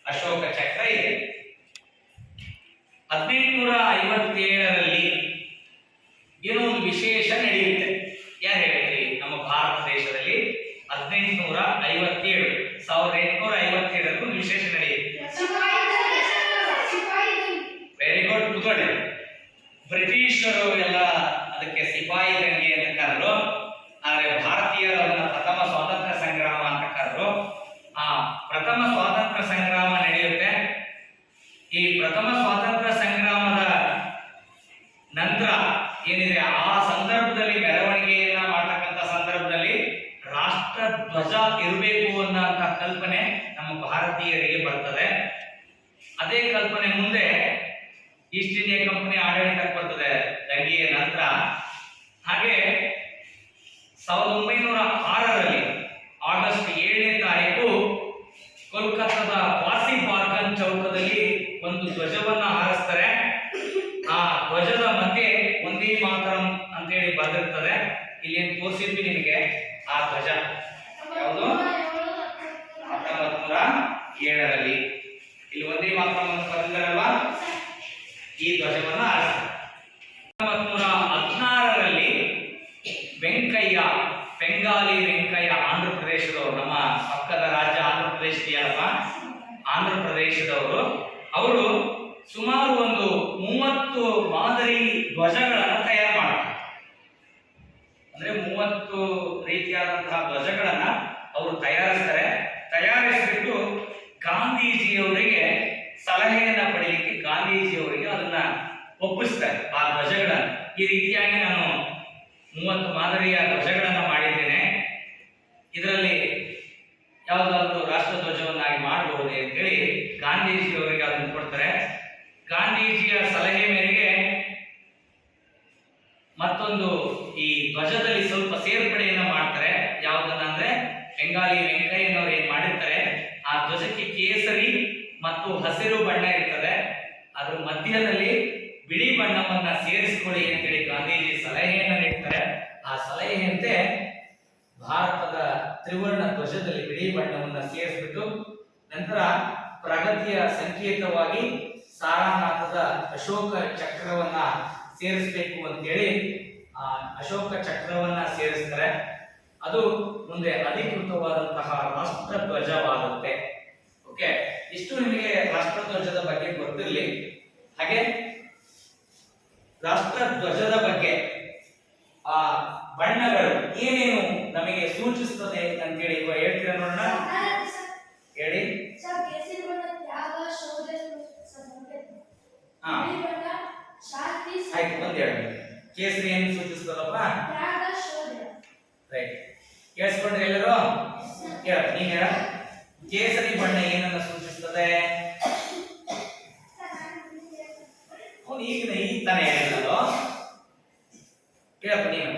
ಅಶೋಕ ಚಕ್ರ ಇದೆ. 1857ರಲ್ಲಿ ಏನೋ ಒಂದು ವಿಶೇಷ ನಡೆಯುತ್ತೆ. ಯಾರು ಹೇಳ್ತೀರಿ? ನಮ್ಮ ಭಾರತ ದೇಶದಲ್ಲಿ 1857 ವಿಶೇಷ ನಡೆಯುತ್ತೆ. ವೆರಿ ಗುಡ್, ಕೂತ್ಕೊಳ್ಳಿ. ಬ್ರಿಟಿಷರು ಎಲ್ಲ ಅದಕ್ಕೆ ಸಿಪಾಯಿ ದಂಗೆ ಅಂತ ಕರೆದ್ರು, ಆದರೆ ಭಾರತೀಯರು ಅದನ್ನ ಪ್ರಥಮ ಸ್ವಾತಂತ್ರ್ಯ ಸಂಗ್ರಾಮ ಅಂತ ಕರೆದ್ರು. ಆ ಪ್ರಥಮ ಸ್ವಾತಂತ್ರ್ಯ ಸಂಗ್ರಾಮ ನಡೆಯುತ್ತೆ. ಈ ಪ್ರಥಮ ಸ್ವಾತಂತ್ರ್ಯ ಸಂಗ್ರಾಮದ ನಂತರ ಏನಿದೆ, ಆ ಸಂದರ್ಭದಲ್ಲಿ ಮೆರವಣಿಗೆಯನ್ನ ಮಾಡತಕ್ಕಂಥ ಸಂದರ್ಭದಲ್ಲಿ ರಾಷ್ಟ್ರ ಧ್ವಜ ಇರಬೇಕು ಅನ್ನೋಂಥ ಕಲ್ಪನೆ ನಮ್ಮ ಭಾರತೀಯರಿಗೆ ಬರ್ತದೆ. ಅದೇ ಕಲ್ಪನೆ ಮುಂದೆ ಈಸ್ಟ್ ಇಂಡಿಯಾ ಕಂಪನಿ ಆಡಳಿತಕ್ಕೆ ಬರ್ತದೆ ದಂಗೆಯ ನಂತರ. ಹಾಗೆ 1906ರಲ್ಲಿ ಆಗಸ್ಟ್ 7ನೇ ತಾರೀಕು ಕೋಲ್ಕತ್ತಾದ ವಾಸಿ ಪಾರ್ಕನ್ ಚೌಕದಲ್ಲಿ ಒಂದು ಧ್ವಜವನ್ನ ಹಾರಿಸ್ತಾರೆ. ಆ ಧ್ವಜದ ಮಧ್ಯೆ ಒಂದೇ ಮಾತರಂ ಅಂತೇಳಿ ಬಂದಿರ್ತದೆ. ಇಲ್ಲಿ ತೋರಿಸಿದ್ವಿ ನಿಮಗೆ ಆ ಧ್ವಜ ಯಾವುದು? 1907 ವೆಂಕಯ್ಯ, ಬೆಂಗಾಲಿ ವೆಂಕಯ್ಯ, ಆಂಧ್ರ ಪ್ರದೇಶದವರು, ನಮ್ಮ ಪಕ್ಕದ ರಾಜ್ಯ ಆಂಧ್ರ ಪ್ರದೇಶ ಇದೆಯಲ್ಲಪ್ಪ, ಆಂಧ್ರ ಪ್ರದೇಶದವರು. ಅವರು ಸುಮಾರು ಒಂದು 30 ಮಾದರಿ ಧ್ವಜಗಳನ್ನು ತಯಾರು ಮಾಡ್ತಾರೆ. ಅಂದ್ರೆ 30 ರೀತಿಯಾದಂತಹ ಧ್ವಜಗಳನ್ನ ಅವರು ತಯಾರಿಸ್ತಾರೆ. ತಯಾರಿಸಿಬಿಟ್ಟು ಗಾಂಧೀಜಿಯವರಿಗೆ ಸಲಹೆಯನ್ನ ಪಡೆಯಲಿಕ್ಕೆ ಗಾಂಧೀಜಿಯವರಿಗೆ ಅದನ್ನ ಒಪ್ಪಿಸ್ತಾರೆ, ಆ ಧ್ವಜಗಳನ್ನು. ಈ ರೀತಿಯಾಗಿ ನಾನು 30 ಮಾದರಿಯ ಧ್ವಜಗಳನ್ನು ಮಾಡಿದ್ದೇನೆ, ಇದರಲ್ಲಿ ಯಾವುದಾದ್ರೂ ರಾಷ್ಟ್ರ ಧ್ವಜವನ್ನಾಗಿ ಮಾಡಬಹುದೇ ಅಂತೇಳಿ ಗಾಂಧೀಜಿಯವರಿಗೆ ಅದನ್ನು ಕೊಡ್ತಾರೆ. ಗಾಂಧೀಜಿಯ ಸಲಹೆ ಮೇರೆಗೆ ಮತ್ತೊಂದು ಈ ಧ್ವಜದಲ್ಲಿ ಸ್ವಲ್ಪ ಸೇರ್ಪಡೆಯನ್ನ ಮಾಡ್ತಾರೆ. ಯಾವುದನ್ನ ಅಂದ್ರೆ ಬೆಂಗಾಲಿ ವೆಂಕಯ್ಯನವರು ಏನ್ ಮಾಡಿರ್ತಾರೆ, ಆ ಧ್ವಜಕ್ಕೆ ಕೇಸರಿ ಮತ್ತು ಹಸಿರು ಬಣ್ಣ ಇರ್ತದೆ, ಅದ್ರ ಮಧ್ಯದಲ್ಲಿ ಬಿಳಿ ಬಣ್ಣವನ್ನ ಸೇರಿಸಿಕೊಳ್ಳಿ ಅಂತೇಳಿ ಗಾಂಧೀಜಿ ಸಲಹೆಯನ್ನ ನೀಡ್ತಾರೆ. ಆ ಸಲಹೆಯಂತೆ ಭಾರತದ ತ್ರಿವರ್ಣ ಧ್ವಜದಲ್ಲಿ ಬಿಳಿ ಬಣ್ಣವನ್ನ ಸೇರಿಸ್ಬಿಟ್ಟು ನಂತರ ಪ್ರಗತಿಯ ಸಂಕೇತವಾಗಿ ಸಾರನಾಥದ ಅಶೋಕ ಚಕ್ರವನ್ನ ಸೇರಿಸಬೇಕು ಅಂತೇಳಿ ಆ ಅಶೋಕ ಚಕ್ರವನ್ನ ಸೇರಿಸ್ತಾರೆ. ಅದು ಮುಂದೆ ಅಧಿಕೃತವಾದಂತಹ ರಾಷ್ಟ್ರ ಧ್ವಜವಾಗುತ್ತೆ. ಓಕೆ, ಇಷ್ಟು ನಿಮಗೆ ರಾಷ್ಟ್ರ ಧ್ವಜದ ಬಗ್ಗೆ ಗೊತ್ತಿರಲಿ. ಹಾಗೆ ರಾಷ್ಟ್ರ ಧ್ವಜದ ಬಗ್ಗೆ ಆ ಬಣ್ಣಗಳು ಏನೇನು ನಮಗೆ ಸೂಚಿಸುತ್ತದೆ ಅಂತೇಳಿ ಇವಾಗ ಹೇಳ್ತೀರಾ ನೋಡೋಣ. ಹೇಳಿ. ಕೇಸರಿ ಬಣ್ಣ ತ್ಯಾಗ, ಶೌರ್ಯ, ಹಾ ಬಿಳಿ ಬಣ್ಣ ಶಾಂತಿ, ಆಯ್ತು, ಒಂದು ಹೇಳಿ. ಕೇಸರಿ ಏನು ಸೂಚಿಸ್ತದಪ್ಪ? ತ್ಯಾಗ, ಶೌರ್ಯ. ರೈಟ್, ಕೇಳಿಸ್ಕೊಂಡ್ರೆ ಎಲ್ಲರೂ? ಹೇಳ, ನೀನ್ ಹೇಳ. ಕೇಸರಿ ಬಣ್ಣ ಏನನ್ನ ಸೂಚಿಸ್ತದೆ? ಈಗ ತಾನೇ ಹೇಳಿದ್ರು. ಹೇಳಪ್ಪ ನೀನು.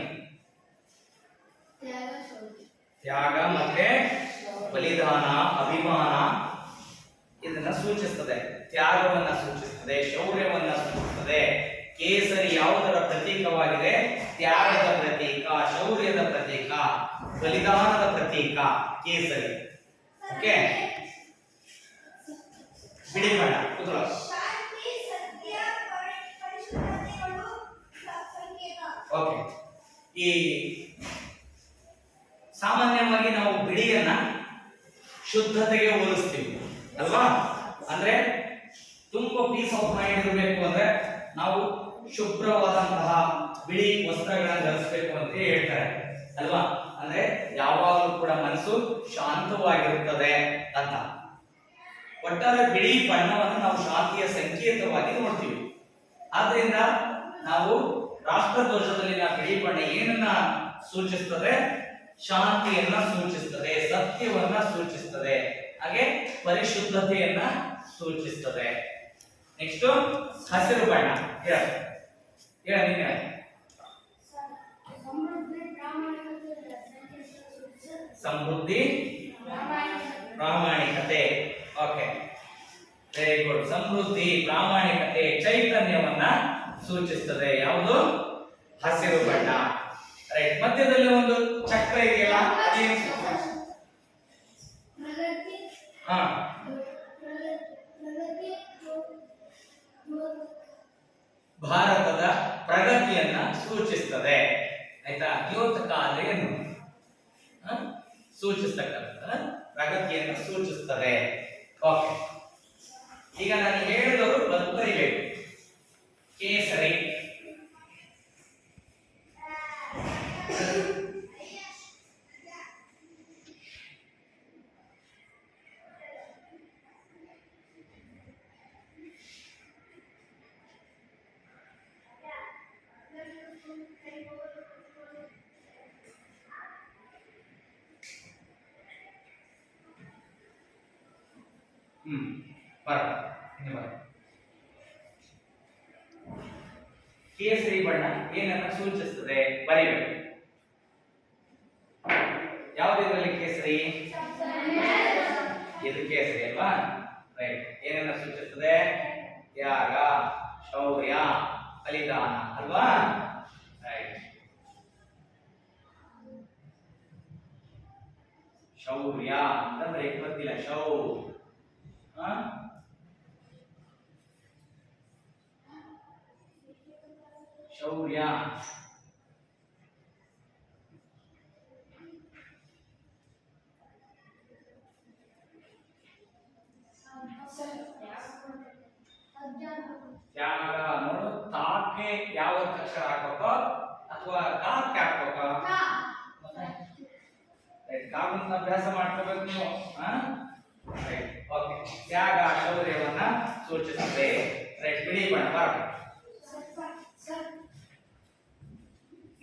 ತ್ಯಾಗ, ಶೌರ್ಯ. ತ್ಯಾಗ ಮತ್ತೆ ಬಲಿದಾನ, ಅಭಿಮಾನ ಇದನ್ನ ಸೂಚಿಸ್ತದೆ. ತ್ಯಾಗವನ್ನ ಸೂಚಿಸ್ತದೆ, ಶೌರ್ಯವನ್ನ ಸೂಚಿಸ್ತದೆ. ಕೇಸರಿ ಯಾವುದರ ಪ್ರತೀಕವಾಗಿದೆ? ತ್ಯಾಗದ ಪ್ರತೀಕ, ಶೌರ್ಯದ ಪ್ರತೀಕ, ಬಲಿದಾನದ ಪ್ರತೀಕ ಕೇಸರಿ. ಓಕೆ, ಬಿಳಿ ಬಣ್ಣ ಕೂತ್ಕೊಳ್ಳೋ. ಶಾಂತಿ, ಸತ್ಯ, ಪರಿಶುದ್ಧತೆಗಳು ಸಂಕೇತ. ಓಕೆ, ಈ ಸಾಮಾನ್ಯವಾಗಿ ನಾವು ಬಿಳಿಯನ್ನ ಶುದ್ಧತೆಗೆ ಹೋಲಿಸ್ತೀವಿ ಅಲ್ವಾ? ಅಂದ್ರೆ ತುಂಬಾ ಪೀಸ್ ಆಫ್ ಮೈಂಡ್ ಇರಬೇಕು ಅಂದ್ರೆ ನಾವು ಶುಭ್ರವಾದಂತಹ ಬಿಳಿ ವಸ್ತ್ರಗಳನ್ನು ಧರಿಸಬೇಕು ಅಂತ ಹೇಳ್ತಾರೆ ಅಲ್ವಾ? ಅಂದ್ರೆ ಯಾವಾಗಲೂ ಕೂಡ ಮನಸ್ಸು ಶಾಂತವಾಗಿರುತ್ತದೆ ಅಂತ. ಒಟ್ಟಾರೆ ಬಿಳಿ ಬಣ್ಣವನ್ನು ನಾವು ಶಾಂತಿಯ ಸಂಕೇತವಾಗಿ ನೋಡ್ತೀವಿ. ಆದ್ರಿಂದ ನಾವು ರಾಷ್ಟ್ರ ಧ್ವಜದಲ್ಲಿನ ಬಿಳಿ ಬಣ್ಣ ಏನನ್ನ ಸೂಚಿಸ್ತದೆ? ಶಾಂತಿಯನ್ನ ಸೂಚಿಸ್ತದೆ, ಸತ್ಯವನ್ನ ಸೂಚಿಸ್ತದೆ, ಹಾಗೆ ಪರಿಶುದ್ಧತೆಯನ್ನ ಸೂಚಿಸ್ತದೆ. ನೆಕ್ಸ್ಟ್ ಹಸಿರು ಬಣ್ಣ. ಹೇಳ ಹೇಳ ನೀನು ಹೇಳ. ಸಮೃದ್ಧಿ, ಪ್ರಾಮಾಣಿಕತೆ, ಸತ್ಯ, ಸಮೃದ್ಧಿ, ಪ್ರಾಮಾಣಿಕತೆ. ಪ್ರಾಮಾಣಿಕತೆ. Okay, very good. ಸಮೃದ್ಧಿ, ಪ್ರಾಮಾಣಿಕತೆ, ಚೈತನ್ಯವನ್ನ ಸೂಚಿಸ್ತದೆ. ಯಾವುದು? ಹಸಿರು ಬಣ್ಣ. ರೈಟ್. ಮಧ್ಯದಲ್ಲಿ ಒಂದು ಚಕ್ರ ಇದೆಯಲ್ಲ, ಅದೇನು? ಪ್ರಗತಿ, ಹಾ, ಪ್ರಗತಿ, ಭಾರತದ ಪ್ರಗತಿಯನ್ನ ಸೂಚಿಸ್ತದೆ. ಆಯ್ತಾ? ದ್ಯೋತಕ ಅಂದ್ರೆ ಏನು? ಸೂಚಿಸ್ತಕ್ಕಂಥ ಪ್ರಗತಿಯನ್ನು ಸೂಚಿಸ್ತದೆ. ಓಕೆ, ಈಗ ನಾನು ಹೇಳಿದವರು ಬರೀಬೇಕು. ಕೇಸರಿ, ಬರ ಇನ್ನು ಬರ. ಕೇಸರಿ ಬಣ್ಣ ಏನನ್ನ ಸೂಚಿಸ್ತದೆ? ಬರೀಬೇಕು. ಯಾವುದರಲ್ಲಿ ಕೇಸರಿ? ಇದು ಕೇಸರಿ ಅಲ್ವಾ? ರೈಟ್. ಏನನ್ನ ಸೂಚಿಸ್ತದೆ? ತ್ಯಾಗ, ಶೌರ್ಯ, ಬಲಿದಾನ ಅಲ್ವಾ? ರೈಟ್. ಶೌರ್ಯ ಅಂದ್ರೆ ಗೊತ್ತಿಲ್ಲ. ಶೌರ್ಯ ಅಂತ ಅಭ್ಯಾಸ ಮಾಡ್ಕೋಬೇಕು ನೀವು. Right, okay. ತ್ಯಾಗ ಶೌರ್ಯವನ್ನ ಸೂಚಿಸುತ್ತೆ. ರೈಟ್, ಬಿಳಿ ಬಣ್ಣ ಬರೋಣ.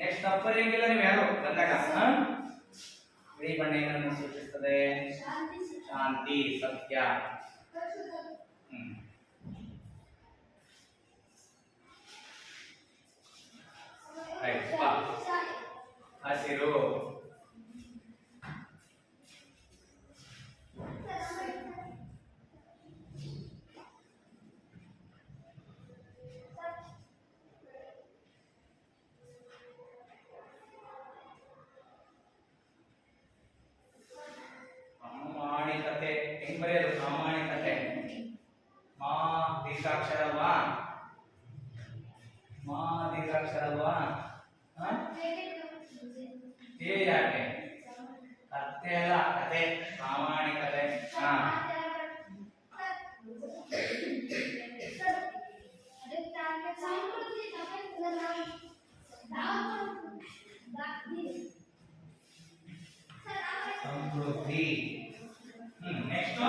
ನೆಕ್ಸ್ಟ್ ತಪ್ಪರಿಯಂಗಿಲ್ಲ ನೀವು ಯಾರು ಬಂದಾಗ. ಬಿಳಿ ಬಣ್ಣ ಏನನ್ನು ಸೂಚಿಸುತ್ತದೆ? ಶಾಂತಿ, ಸತ್ಯ. ರೈಟ್, ಹಸಿರು. ಪ್ರಾಮಾಣಿಕತೆ ಹೆಂಗ್ ಬರೆಯೋದು? ಪ್ರಾಮಾಣಿಕತೆ. ಮಾ ದೀರ್ಘಾಕ್ಷರ ಅಲ್ವಾ? ಮಾ ದೀರ್ಘಾಕ್ಷರ ಅಲ್ವಾ? ಯಾಕೆ ಕತ್ತೆ ಅಲ್ಲ, ಕತೆ. ಪ್ರಾಮಾಣಿಕತೆ. ಸಮೃದ್ಧಿ. Next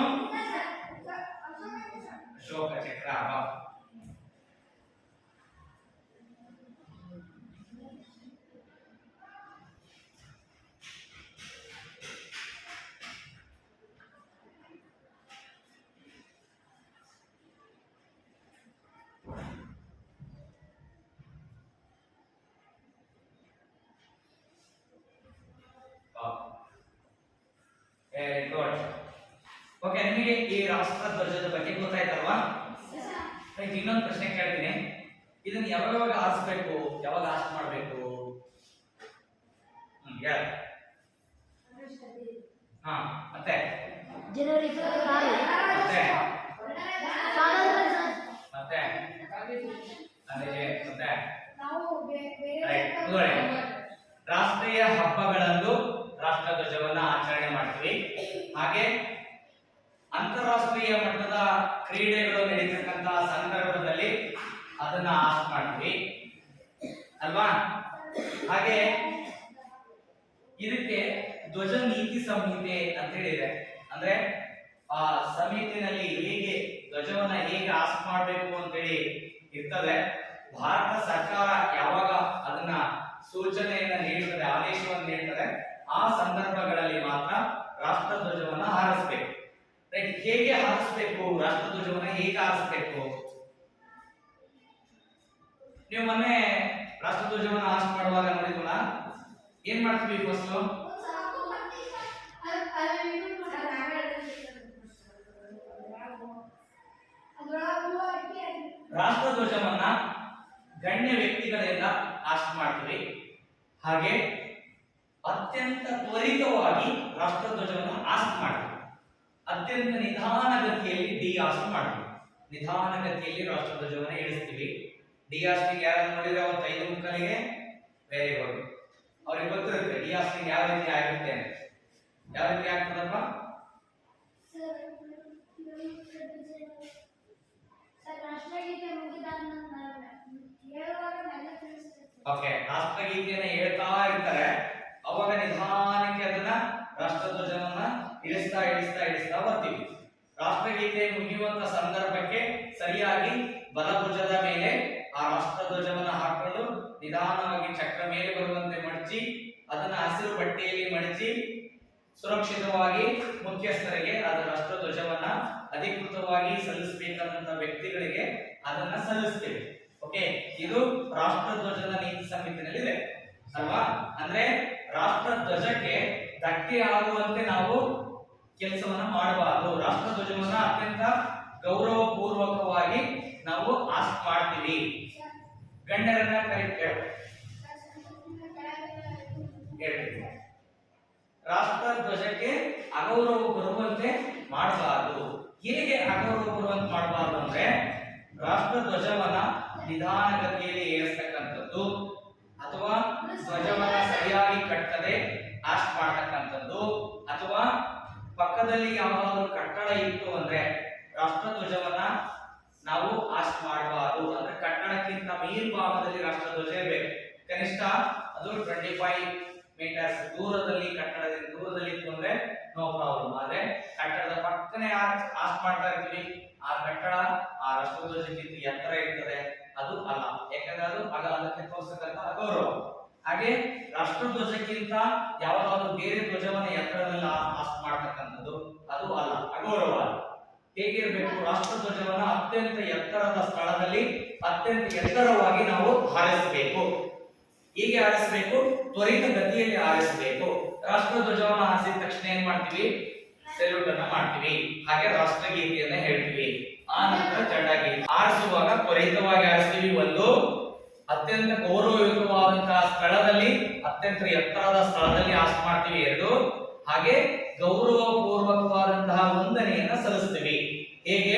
Ashoka Chakra. Very good. Okay, ನಿಮಗೆ ಈ ರಾಷ್ಟ್ರ ಧ್ವಜದ ಬಗ್ಗೆ ಗೊತ್ತಾಯ್ತಲ್ವಾ? ಇನ್ನೊಂದು ಪ್ರಶ್ನೆ ಕೇಳ್ತೀನಿ. ಇದನ್ನ ಯಾವಾಗ ಆರಿಸ್ಬೇಕು, ಯಾವಾಗ ಆಸ್ಟ್ ಮಾಡಬೇಕು? ಹೇಳಿ. ಮತ್ತೆ ಜನವರಿ 26. ಮತ್ತೆ ಸ್ವಾತಂತ್ರ್ಯ ಸರ್. ಮತ್ತೆ ಅದೇ ಮತ್ತೆ ನಾವು ರೈಟ್. ನೋಡಿ, ರಾಷ್ಟ್ರೀಯ ಹಬ್ಬಗಳಂದು ರಾಷ್ಟ್ರ ಧ್ವಜವನ್ನ ಆಚರಣೆ ಮಾಡ್ತೀವಿ. ಹಾಗೆ ಅಂತಾರಾಷ್ಟ್ರೀಯ ಮಟ್ಟದ ಕ್ರೀಡೆಗಳು ನಡೀತಕ್ಕಂತ ಸಂದರ್ಭದಲ್ಲಿ ಅದನ್ನ ಆಸ್ಟ್ ಮಾಡ್ತೀವಿ ಅಲ್ವಾ? ಹಾಗೆ ಇದಕ್ಕೆ ಧ್ವಜ ನೀತಿ ಸಂಹಿತೆ ಅಂತ ಹೇಳಿದೆ. ಅಂದ್ರೆ ಆ ಸಮಿತಿನಲ್ಲಿ ಹೇಗೆ ಧ್ವಜವನ್ನ ಹೇಗೆ ಆಸ್ಟ್ ಮಾಡಬೇಕು ಅಂತೇಳಿ ಇರ್ತದೆ. ಭಾರತ ಸರ್ಕಾರ ಯಾವಾಗ ಅದನ್ನ ಸೂಚನೆಯನ್ನ ನೀಡುತ್ತದೆ, ಆದೇಶವನ್ನು ನೀಡುತ್ತದೆ, ಆ ಸಂದರ್ಭಗಳಲ್ಲಿ ಮಾತ್ರ ರಾಷ್ಟ್ರ ಧ್ವಜವನ್ನ ಹಾರಿಸಬೇಕು. ರೈಟ್, ಹೇಗೆ ಹಾರಿಸಬೇಕು? ರಾಷ್ಟ್ರ ಧ್ವಜವನ್ನ ಹೇಗೆ ಹಾರಿಸಬೇಕು? ನೀವು ಮೊನ್ನೆ ರಾಷ್ಟ್ರ ಧ್ವಜವನ್ನ ಹಾರಿಸ್ ಮಾಡುವಾಗ ನೋಡಿದ್ವಲ್ಲ, ಏನ್ ಮಾಡ್ತೀವಿ? ಫಸ್ಟ್ ರಾಷ್ಟ್ರ ಧ್ವಜವನ್ನ ಗಣ್ಯ ವ್ಯಕ್ತಿಗಳಿಂದ ಆಸ್ಟ್ ಮಾಡ್ತೀವಿ. ಹಾಗೆ ಅತ್ಯಂತ ತ್ವರಿತವಾಗಿ ರಾಷ್ಟ್ರ ಧ್ವಜವನ್ನು ಆಸ್ಟ್ ಮಾಡ್ತೀವಿ. ಅತ್ಯಂತ ನಿಧಾನಗತಿಯಲ್ಲಿ ಡಿ ಆಸ್ಟ್ ಮಾಡ್ತೀವಿ. ನಿಧಾನಗತಿಯಲ್ಲಿ ರಾಷ್ಟ್ರ ಧ್ವಜವನ್ನು ಇಳಿಸ್ತೀವಿ. ಡಿ ಆಸ್ಟಿಂಗ್ ಯಾರು ನೋಡಿದ್ರೆ ಅವತ್ತು 5 ಮುಕ್ಕಲಿಗೆ ವೆರಿ ಗುಡ್. ಅವ್ರಿಗೆ ಗೊತ್ತಿರುತ್ತೆ ಡಿ ಆಸ್ಟಿಂಗ್ ಯಾವ ರೀತಿ ಆಗುತ್ತೆ ಅಂತ. ಯಾವ ರೀತಿ ಆಗ್ತದಪ್ಪ? ಓಕೆ, ರಾಷ್ಟ್ರಗೀತೆಯನ್ನ ಹೇಳ್ತಾ ಇರ್ತಾರೆ, ಅವಾಗ ನಿಧಾನಕ್ಕೆ ಅದನ್ನ ರಾಷ್ಟ್ರ ಧ್ವಜವನ್ನ ಇಳಿಸ್ತಾ ಇಳಿಸ್ತಾ ಇಳಿಸ್ತಾ ಬರ್ತೀವಿ. ರಾಷ್ಟ್ರಗೀತೆ ಮುಗಿಯುವಂತ ಸಂದರ್ಭಕ್ಕೆ ಸರಿಯಾಗಿ ಬಲಭುಜದ ಮೇಲೆ ಆ ರಾಷ್ಟ್ರ ಧ್ವಜವನ್ನ ಹಾಕೊಂಡು ನಿಧಾನವಾಗಿ ಚಕ್ರ ಮೇಲೆ ಬರುವಂತೆ ಮಡಚಿ, ಅದನ್ನ ಹಸಿರು ಬಟ್ಟೆಯಲ್ಲಿ ಮಡಚಿ ಸುರಕ್ಷಿತವಾಗಿ ಮುಖ್ಯಸ್ಥರಿಗೆ ಅದು ರಾಷ್ಟ್ರ ಧ್ವಜವನ್ನ ಅಧಿಕೃತವಾಗಿ ಸಲ್ಲಿಸಬೇಕಾದಂತ ವ್ಯಕ್ತಿಗಳಿಗೆ ಅದನ್ನ ಸಲ್ಲಿಸ್ತೇವೆ. ಓಕೆ, ಇದು ರಾಷ್ಟ್ರ ಧ್ವಜದ ನೀತಿ ಸಂಹಿತೆಯಲ್ಲಿದೆ ಅಲ್ವಾ? ಅಂದ್ರೆ ರಾಷ್ಟ್ರ ಧ್ವಜಕ್ಕೆ ಧಕ್ಕೆ ಆಗುವಂತೆ ನಾವು ಕೆಲಸವನ್ನ ಮಾಡಬಾರದು. ರಾಷ್ಟ್ರ ಧ್ವಜವನ್ನ ಅತ್ಯಂತ ಗೌರವ ಪೂರ್ವಕವಾಗಿ ನಾವು ಆಸ್ಟ್ ಮಾಡ್ತೀವಿ. ಗಣ್ಯರನ್ನ ಹೇಳ್ತೀವಿ. ರಾಷ್ಟ್ರ ಧ್ವಜಕ್ಕೆ ಅಗೌರವ ಬರುವಂತೆ ಮಾಡಬಾರದು. ಹೇಗೆ ಅಗೌರವ ಬರುವಂತೆ ಮಾಡಬಾರದು ಅಂದ್ರೆ, ರಾಷ್ಟ್ರ ಧ್ವಜವನ್ನ ನಿಧಾನಗತಿಯಲ್ಲಿ ಏರಿಸ್ತಕ್ಕಂಥದ್ದು, ಅಥವಾ ಧ್ವಜವನ್ನ ಸರಿಯಾಗಿ ಕಟ್ಟದೆ ಆಸ್ಟ್ ಮಾಡತಕ್ಕಂಥದ್ದು, ಅಥವಾ ಪಕ್ಕದಲ್ಲಿ ಯಾವುದಾದ್ರೂ ಕಟ್ಟಡ ಇತ್ತು ಅಂದ್ರೆ ರಾಷ್ಟ್ರ ಧ್ವಜವನ್ನ ನಾವು ಆಸ್ಟ್ ಮಾಡಬಾರದು. ಅಂದ್ರೆ ಕಟ್ಟಡಕ್ಕಿಂತ ಮೇಲ್ಭಾಗದಲ್ಲಿ ರಾಷ್ಟ್ರ ಧ್ವಜ ಇರಬೇಕು. ಕನಿಷ್ಠ ಅದು 25 ಮೀಟರ್ಸ್ ದೂರದಲ್ಲಿ, ಕಟ್ಟಡದಿಂದ ದೂರದಲ್ಲಿ ಇತ್ತು ಅಂದ್ರೆ ನೋ ಪ್ರಾಬ್ಲಮ್. ಆದ್ರೆ ಕಟ್ಟಡದ ಪಕ್ಕನೆ ಆಸ್ಟ್ ಮಾಡ್ತಾ ಇರ್ತೀವಿ, ಆ ಕಟ್ಟಡ ಆ ರಾಷ್ಟ್ರಧ್ವಜಕ್ಕಿಂತ ಎತ್ತರ ಇರ್ತದೆ, ಅದು ಅಲ್ಲ. ಯಾಕಂದ್ರೆ ಅದು ಅದಕ್ಕೆ ತೋರಿಸತಕ್ಕಂತ ಅಗೌರವ. ಹಾಗೆ ರಾಷ್ಟ್ರಧ್ವಜಕ್ಕಿಂತ ಯಾವುದಾದ್ರೂ ಬೇರೆ ಧ್ವಜವನ್ನ ಎತ್ತರದಲ್ಲಿ ಆಸ್ಟ್ ಮಾಡ್ತಕ್ಕಂಥದ್ದು ಅದು ಅಲ್ಲ, ಅಗೌರವ. ಹೇಗಿರಬೇಕು? ರಾಷ್ಟ್ರಧ್ವಜವನ್ನ ಅತ್ಯಂತ ಎತ್ತರದ ಸ್ಥಳದಲ್ಲಿ ಅತ್ಯಂತ ಎತ್ತರವಾಗಿ ನಾವು ಹಾರಿಸಬೇಕು. ಹೀಗೆ ಹಾರಿಸಬೇಕು, ತ್ವರಿತ ಗತಿಯಲ್ಲಿ ಹಾರಿಸಬೇಕು. ರಾಷ್ಟ್ರಧ್ವಜವನ್ನ ಹಾರಿಸಿದ ತಕ್ಷಣ ಏನ್ ಮಾಡ್ತೀವಿ? ಸೆಲ್ಯೂಟ್ ಅನ್ನ ಮಾಡ್ತೀವಿ. ಹಾಗೆ ರಾಷ್ಟ್ರಗೀತೆಯನ್ನ ಹೇಳ್ತೀವಿ. ಆ ನಂತರ ಜಂಡಾಗೀತೆ ಹಾರಿಸುವಾಗ ತ್ವರಿತವಾಗಿ ಹಾರಿಸ್ತೀವಿ. ಒಂದು, ಅತ್ಯಂತ ಗೌರವಯುತವಾದಂತಹ ಸ್ಥಳದಲ್ಲಿ, ಅತ್ಯಂತ ಎತ್ತರದ ಸ್ಥಳದಲ್ಲಿ ಹಾರಿಸ್ ಮಾಡ್ತೀವಿ. ಎರಡು, ಹಾಗೆ ಗೌರವ ಪೂರ್ವಕವಾದಂತಹ ವಂದನೆಯನ್ನ ಸಲ್ಲಿಸ್ತೀವಿ. ಹೇಗೆ?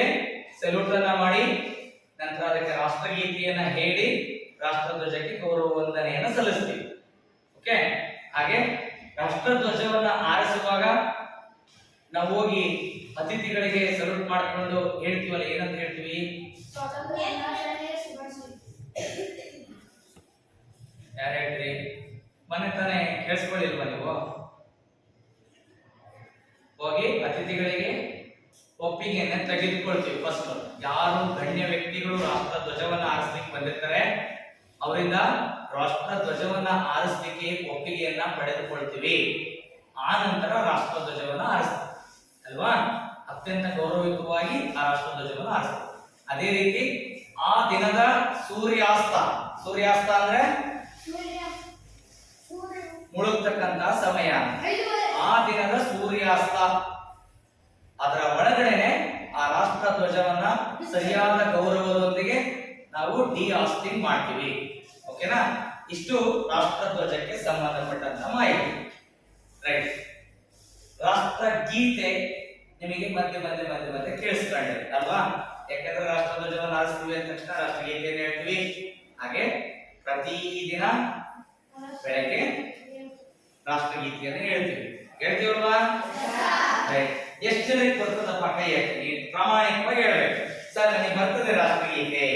ಸೆಲ್ಯೂಟ್ ಅನ್ನ ಮಾಡಿ ನಂತರ ಅದಕ್ಕೆ ರಾಷ್ಟ್ರಗೀತೆಯನ್ನ ಹೇಳಿ ರಾಷ್ಟ್ರಧ್ವಜಕ್ಕೆ ಗೌರವ ವಂದನೆಯನ್ನ ಸಲ್ಲಿಸ್ತೀವಿ. ಓಕೆ. ಹಾಗೆ ರಾಷ್ಟ್ರಧ್ವಜವನ್ನ ಹಾರಿಸುವಾಗ ನಾವು ಹೋಗಿ ಅತಿಥಿಗಳಿಗೆ ಸಲ್ಯೂಟ್ ಮಾಡ್ಕೊಂಡು ಹೇಳ್ತೀವಲ್ಲ, ಏನಂತ ಹೇಳ್ತೀವಿ? ಸ್ವಾತಂತ್ರ್ಯ ದಿನಾಚರಣೆಯ ಶುಭಾಶಯ. ಯಾರು ಹೇಳ್ತೀರಿ? ಮೊನ್ನೆ ತಾನೇ ಕೇಳಿಸ್ಕೊಳ್ಳಿಲ್ವಾ ನೀವು? ಹೋಗಿ ಅತಿಥಿಗಳಿಗೆ ಒಪ್ಪಿಗೆಯನ್ನ ತೆಗೆದುಕೊಳ್ತೀವಿ. ಫಸ್ಟ್ ಯಾರು ಗಣ್ಯ ವ್ಯಕ್ತಿಗಳು ರಾಷ್ಟ್ರ ಧ್ವಜವನ್ನ ಹಾರಿಸ್ಲಿಕ್ಕೆ ಬಂದಿರ್ತಾರೆ ಅವರಿಂದ ರಾಷ್ಟ್ರ ಧ್ವಜವನ್ನ ಹಾರಿಸ್ಲಿಕ್ಕೆ ಒಪ್ಪಿಗೆಯನ್ನ ಪಡೆದುಕೊಳ್ತೀವಿ. ಆ ನಂತರ ರಾಷ್ಟ್ರ ಧ್ವಜವನ್ನ ಹಾರಿಸ್ತೀವಿ ಅಲ್ವಾ? ಅತ್ಯಂತ ಗೌರವಯುತವಾಗಿ ಆ ರಾಷ್ಟ್ರ ಧ್ವಜವನ್ನ ಹಾರಿಸ್ತೀವಿ. ಅದೇ ರೀತಿ ಆ ದಿನದ ಸೂರ್ಯಾಸ್ತ, ಸೂರ್ಯಾಸ್ತ ಅಂದ್ರೆ ಮುಳುಗ್ತಕ್ಕಂತ ಸಮಯ. ಆ ದಿನದ ಸೂರ್ಯಾಸ್ತ ಅದರ ಒಳಗಡೆನೆ ಆ ರಾಷ್ಟ್ರ ಧ್ವಜವನ್ನ ಸರಿಯಾದ ಗೌರವದೊಂದಿಗೆ ನಾವು ಡಿಆಸ್ಟಿಂಗ್ ಮಾಡ್ತೀವಿ. ಓಕೆನಾ? ಇಷ್ಟು ರಾಷ್ಟ್ರ ಧ್ವಜಕ್ಕೆ ಸಂಬಂಧಪಟ್ಟಂತ ಮಾಹಿತಿ. ರೈಟ್. ರಾಷ್ಟ್ರ ಗೀತೆ ನಿಮಗೆ ಮಧ್ಯೆ ಮಧ್ಯೆ ಮಧ್ಯೆ ಮಧ್ಯೆ ಕೇಳಿಸ್ಕೊಂಡಿದೆ ಅಲ್ವಾ? ಯಾಕಂದ್ರೆ ರಾಷ್ಟ್ರ ಧ್ವಜವನ್ನು ಹಾರಿಸ್ತೀವಿ ಅಂದ ತಕ್ಷಣ ರಾಷ್ಟ್ರಗೀತೆಯನ್ನು ಹೇಳ್ತೀವಿ. ಹಾಗೆ ಪ್ರತಿದಿನ ಬೆಳಗ್ಗೆ ರಾಷ್ಟ್ರಗೀತೆಯನ್ನು ಹೇಳ್ತೀವಲ್ವಾ? ಎಷ್ಟು ಜನಕ್ಕೆ ಬರ್ತದಪ್ಪ ಕೈ ಹಾಕಿ? ಪ್ರಾಮಾಣಿಕವಾಗಿ ಹೇಳ್ಬೇಕು. ಸರ್ ನನಗೆ ಬರ್ತದೆ ರಾಷ್ಟ್ರಗೀತೆ.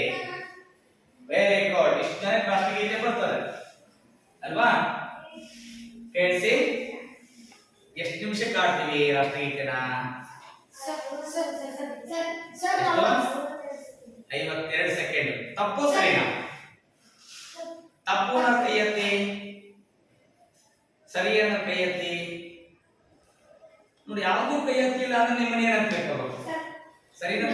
Very good. ಇಷ್ಟು ಜನಕ್ಕೆ ರಾಷ್ಟ್ರಗೀತೆ ಬರ್ತದೆ ಅಲ್ವಾ? ಹೇಳಿಸಿ. ಎಷ್ಟು ನಿಮಿಷಕ್ಕೆ ಆಡ್ತೀವಿ ರಾಷ್ಟ್ರಗೀತೆನ? 52 ಸೆಕೆಂಡ್. ತಪ್ಪು ಸರಿನಾ? ತಪ್ಪು ಅನ್ನೋ ಕೈ ಎತ್ತಿ, ಸರಿ ಅನ್ನೋ ಕೈ ಎತ್ತಿ. ನೋಡಿ, ಯಾವ್ದು ಕೈ ಎತ್ತಿಲ್ಲ ಅಂದ್ರೆ ನಿಮ್ಮನ್ನ ಏನಂತ ಸರಿನಾ?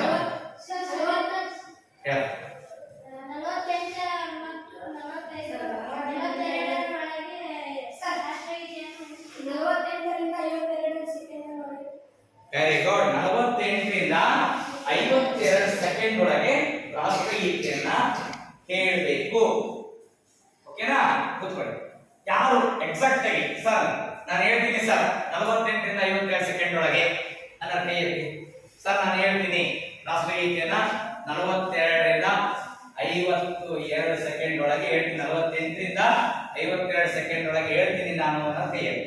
Very good. 48ರಿಂದ 52 ಸೆಕೆಂಡ್ ಒಳಗೆ ರಾಷ್ಟ್ರಗೀತೆಯನ್ನ ಹೇಳಬೇಕು. ಓಕೆನಾ? ಕೂತ್ಕೊಳ್ಳಿ. ಯಾರು ಎಕ್ಸಾಕ್ಟ್ ಆಗಿ ಸರ್ ನಾನು ಹೇಳ್ತೀನಿ ಸರ್ 48ರಿಂದ 52 ಸೆಕೆಂಡ್ ಒಳಗೆ ನನ್ನ ಕೈ ಎತ್ತಿ. ಸರ್ ನಾನು ಹೇಳ್ತೀನಿ ರಾಷ್ಟ್ರಗೀತೆಯನ್ನ 42ರಿಂದ 52 ಸೆಕೆಂಡ್ ಒಳಗೆ ಹೇಳ್ತೀನಿ. 48ರಿಂದ 52 ಸೆಕೆಂಡ್ ಒಳಗೆ ಹೇಳ್ತೀನಿ ನಾನು ನನ್ನ ಕೈ ಎತ್ತಿ.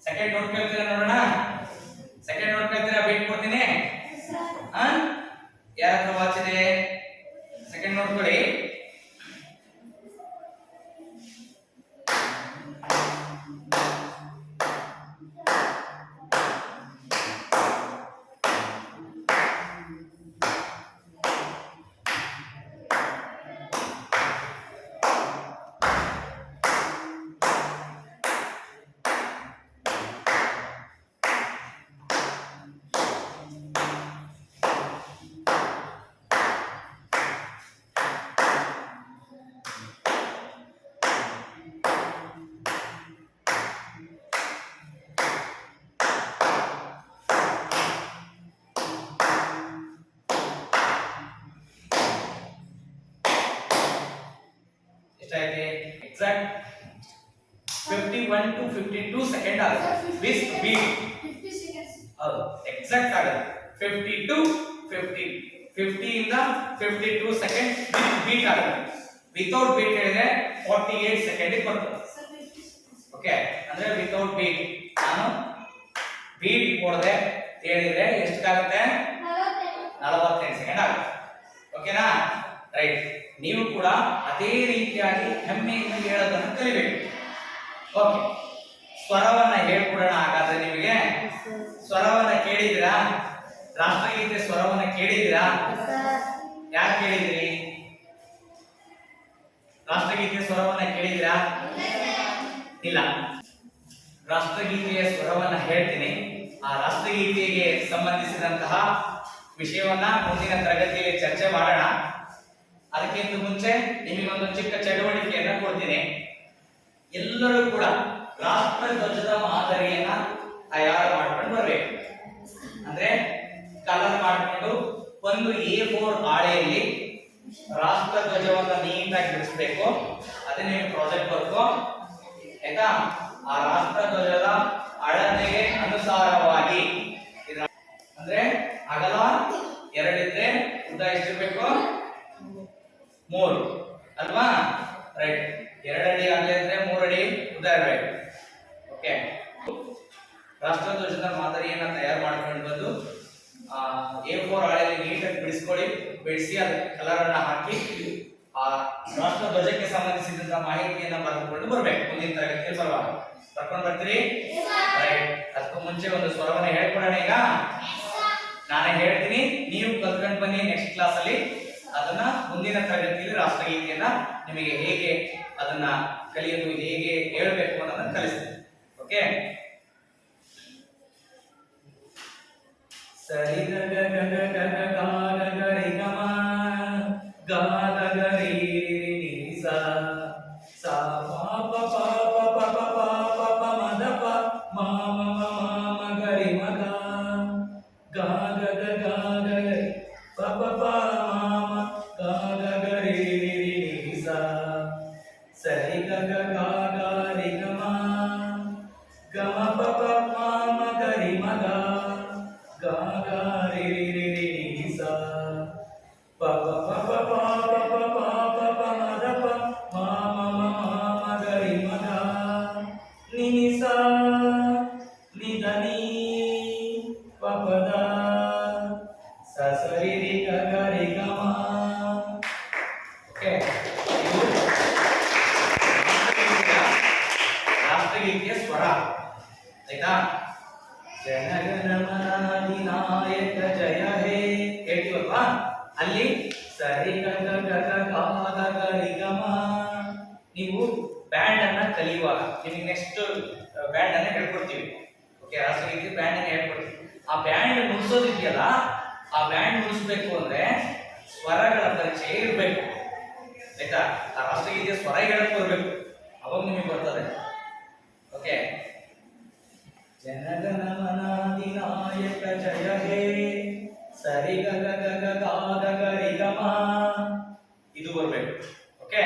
ಸೆಕೆಂಡ್ ನೋಟ್ ಕೇಳ್ತೀರಾ? ನೋಡೋಣ. ಸೆಕೆಂಡ್ ನೋಟ್ ಕೇಳ್ತೀರಾ? ವೇಟ್ ಕೊಡ್ತೀನಿ. ಯಾರ ಹತ್ರ ವಾಚ್ ಇದೆ? ಸೆಕೆಂಡ್ ನೋಡ್ಕೊಳ್ಳಿ. ಎಷ್ಟಾಯ್ತು? ಎಕ್ಸಾಕ್ಟ್ 51 to 52 ಸೆಕೆಂಡ್ ಆಗುತ್ತೆ. With beat 50 seconds. ಹೌದು, ಎಕ್ಸಾಕ್ಟ್ ಆಗುತ್ತೆ. 52 50 50 ಇಂದ 52 ಸೆಕೆಂಡ್ ವಿತ್ ಬೀಟ್ ಆಗುತ್ತೆ. ವಿತೌಟ್ ಬೀಟ್ ಹೇಳಿದ್ರೆ 48 ಸೆಕೆಂಡ್ ಬರ್ತದೆ. ಓಕೆ, ಅಂದ್ರೆ ವಿತೌಟ್ ಬೀಟ್ ನಾನು ಬೀಟ್ ಕೊಡದೆ ಹೇಳಿದ್ರೆ ಎಷ್ಟಾಗುತ್ತೆ? 48 ಸೆಕೆಂಡ್ ಆಗುತ್ತೆ. ಓಕೆ. ಓಕೆನಾ? ರೈಟ್. ನೀವು ಕೂಡ ಅದೇ ರೀತಿಯಾಗಿ ಹೆಮ್ಮೆಯಿಂದ ಹೇಳೋದನ್ನು ಕಲಿಬೇಕು. ಓಕೆ, ಸ್ವರವನ್ನ ಹೇಳ್ಕೊಡೋಣ ಹಾಗಾದ್ರೆ ನಿಮಗೆ. ಸ್ವರವನ್ನ ಕೇಳಿದಿರಾ? ರಾಷ್ಟ್ರಗೀತೆ ಸ್ವರವನ್ನ ಕೇಳಿದಿರಾ? ಯಾರು ಕೇಳಿದ್ರಿ? ರಾಷ್ಟ್ರಗೀತೆ ಸ್ವರವನ್ನ ಕೇಳಿದಿರಾ? ಇಲ್ಲ. ರಾಷ್ಟ್ರಗೀತೆಯ ಸ್ವರವನ್ನ ಹೇಳ್ತೀನಿ. ಆ ರಾಷ್ಟ್ರಗೀತೆಗೆ ಸಂಬಂಧಿಸಿದಂತಹ ವಿಷಯವನ್ನ ಮುಂದಿನ ತರಗತಿಯಲ್ಲಿ ಚರ್ಚೆ ಮಾಡೋಣ. ಅದಕ್ಕಿಂತ ಮುಂಚೆ ನಿಮಗೊಂದು ಚಿಕ್ಕ ಚಟುವಟಿಕೆಯನ್ನ ಕೊಡ್ತೀನಿ. ಎಲ್ಲರೂ ಕೂಡ ರಾಷ್ಟ್ರ ಧ್ವಜದ ಮಾದರಿಯನ್ನ ತಯಾರು ಮಾಡ್ಕೊಂಡು ಬರ್ಬೇಕು. ಅಂದ್ರೆ ಕಲರ್ ಮಾಡಿಕೊಂಡು ಒಂದು A4 ಹಾಳೆಯಲ್ಲಿ ರಾಷ್ಟ್ರ ಧ್ವಜವನ್ನು ನೀಟಾಗಿ ಬಿಡಿಸ್ಬೇಕು. ಅದೇ ನೀವು ಪ್ರಾಜೆಕ್ಟ್ ವರ್ಕ್ ಆಯ್ತಾ? ಆ ರಾಷ್ಟ್ರ ಧ್ವಜದ ಅಳತೆಗೆ ಅನುಸಾರವಾಗಿ ಅಂದ್ರೆ ಅಗಲ 2 ಇದ್ರೆ ಉದ್ದ ಎಷ್ಟಿರ್ಬೇಕು? 3 ಅಲ್ವಾ? ರೈಟ್. 2 ಅಡಿ ಅಗಲ ಇದ್ರೆ 3 ಅಡಿ ಉದ್ದ ಇರಬೇಕು. ಓಕೆ, ರಾಷ್ಟ್ರ ಧ್ವಜದ ಮಾದರಿಯನ್ನ ತಯಾರು ಮಾಡ್ಕೊಂಡು ಬಂದು A4 ಹಾಳೆಯಲ್ಲಿ ನೀಟಾಗಿ ಬಿಡಿಸ್ಕೊಳ್ಳಿ. ಬಿಡಿಸಿ ಅದಕ್ಕೆ ಕಲರ್ ಅನ್ನ ಹಾಕಿ ಆ ರಾಷ್ಟ್ರ ಧ್ವಜಕ್ಕೆ ಸಂಬಂಧಿಸಿದಂತ ಮಾಹಿತಿಯನ್ನ ಬರೆದುಕೊಂಡು ಬರ್ಬೇಕು. ಮುಂದಿನ ತರಗತಿಯಲ್ಲಿ ಬರುವಾಗ ಬರ್ಕೊಂಡು ಬರ್ತೀರಿ. ರೈಟ್. ಅದಕ್ಕೂ ಮುಂಚೆ ಒಂದು ಸ್ವರವನ್ನ ಹೇಳ್ಕೊಡೋಣ. ಈಗ ನಾನೇ ಹೇಳ್ತೀನಿ, ನೀವು ಕಲ್ತ್ಕೊಂಡು ಬನ್ನಿ. ನೆಕ್ಸ್ಟ್ ಕ್ಲಾಸ್ ಅಲ್ಲಿ ಅದನ್ನ ಮುಂದಿನ ತರಗತಿಯಲ್ಲಿ ರಾಷ್ಟ್ರಗೀತೆಯನ್ನ ನಿಮಗೆ ಹೇಗೆ ಅದನ್ನ ಕಲಿಯೋದು, ಹೇಗೆ ಹೇಳ್ಬೇಕು ಅನ್ನೋದನ್ನ ಕಲಿಸ್ತೀನಿ. ಓಕೆ, ಸರಿ ಗ ಗ ಗ ಗ ಗ ಗ ಗ ಗ ಗ ರಿ ಗ ಮ ಗ ಗ ಗ ರಿ ರಿ ರಿ ಸ ಸ ಪ ಪ ಪ ಪ ಪ ಪ ಪ ಪ ಮ ದ ಪ ಮ ಮ ಮ ಮ ಗ ರಿ ಮ ಗ ಗ ಗ ಗ ಗ ಗ ರಿ ಪ ಪ ಪ ಮ ಮ ಗ ಗ ಗ ರಿ ರಿ ರಿ ಸ ಸರಿ ಗ ಗ ಗ ಗ ರಿ ಗ ಮ ಗ ಮ ಪ ಪ ಮ ಮ ಗ ರಿ ಮ ಗ ಗ ಗ ರಿ ರಿ ರಿ ರಿ ಸ ಪ ಪ ಪ ಪ ಪ ಪ ಪ ಪ ಪ ಮ ದ ಪ ಮ ಮ ಮ ಮ ಗ ರಿ ಮ ಗ ನಿ ನಿ ಸ ನಿ ದ ni ಪ ಪ ದ ಸ ಸ ರಿ ರಿ ಗ ಗ ರಿ ಗ ಮ. ಓಕೆ, ರಾಷ್ಟ್ರಗೀತೆಯ ಸ್ವರ ಆಯ್ತಾ? ಜನಗಣಮನಾಧಿನಾಯಕ ಜಯ ಹೇ ಹೇಳ್ತೀವಲ್ವಾ, ಅಲ್ಲಿ ಸರಿ ಗ ಗ ಗ ಗ ಗ ಗ ಗ ರಿ ಗ ಮ. ನೀವು ಬ್ಯಾಂಡ್ ಅನ್ನ ಕಲಿಯುವಾಗ ನಿಮಗೆ ನೆಕ್ಸ್ಟ್ ಬ್ಯಾಂಡ್ ಅನ್ನ ಹೇಳ್ಕೊಡ್ತೀವಿ. ಓಕೆ, ರಾಷ್ಟ್ರಗೀತೆ ಬ್ಯಾಂಡ್ ಅನ್ನ ಹೇಳ್ಕೊಡ್ತೀವಿ. ಆ ಬ್ಯಾಂಡ್ ನುಡಿಸೋದಿದೆಯಲ್ಲ, ಆ ಬ್ಯಾಂಡ್ ನುಡಿಸ್ಬೇಕು ಅಂದ್ರೆ ಸ್ವರಗಳ ಪರಿಚಯ ಇರಬೇಕು. ಆಯ್ತಾ? ಆ ರಾಷ್ಟ್ರಗೀತೆಯ ಸ್ವರ ಹೇಳಕ್ ಬರ್ಬೇಕು, ಅವಾಗ ನಿಮಗೆ ಬರ್ತದೆ. ಓಕೆ, ಜನಗಣಮನಾಧಿನಾಯಕ ಜಯ ಹೇ ಸರಿ ಗ ಗ ಗ ಗ ಗ ಗ ಗ ರಿ ಗ ಮ. ಇದು ಬರಬೇಕು. Okay,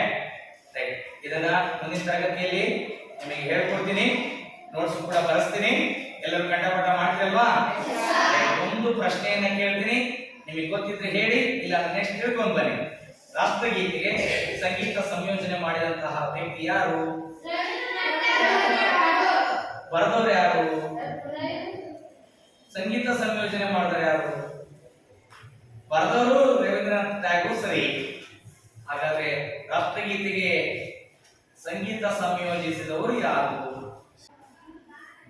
right. ಇದನ್ನ ಮುಂದಿನ ತರಗತಿಯಲ್ಲಿ ನಿಮಗೆ ಹೇಳ್ಕೊಡ್ತೀನಿ. ನೋಟ್ಸ್ ಕೂಡ ಬರೆಸ್ತೀನಿ. ಎಲ್ಲರೂ ಕಂಠಪಾಠ ಮಾಡ್ತೀರಲ್ವಾ? ಒಂದು ಪ್ರಶ್ನೆಯನ್ನ ಕೇಳ್ತೀನಿ, ನಿಮಗೆ ಗೊತ್ತಿದ್ರೆ ಹೇಳಿ, ಇಲ್ಲ ನೆಕ್ಸ್ಟ್ ತಿಳ್ಕೊಂಡು ಬನ್ನಿ. ರಾಷ್ಟ್ರಗೀತೆಗೆ ಸಂಗೀತ ಸಂಯೋಜನೆ ಮಾಡಿದಂತಹ ವ್ಯಕ್ತಿ ಯಾರು? ಬರೆದವರು ಯಾರು? ಸಂಗೀತ ಸಂಯೋಜನೆ ಮಾಡಿದವರು ಯಾರು? ಬರೆದವರು ರವೀಂದ್ರನಾಥ್ ಟ್ಯಾಗೋರ್. ಸರಿ. ಹಾಗಾದ್ರೆ ರಾಷ್ಟ್ರಗೀತೆಗೆ ಸಂಗೀತ ಸಂಯೋಜಿಸಿದವರು ಯಾರು?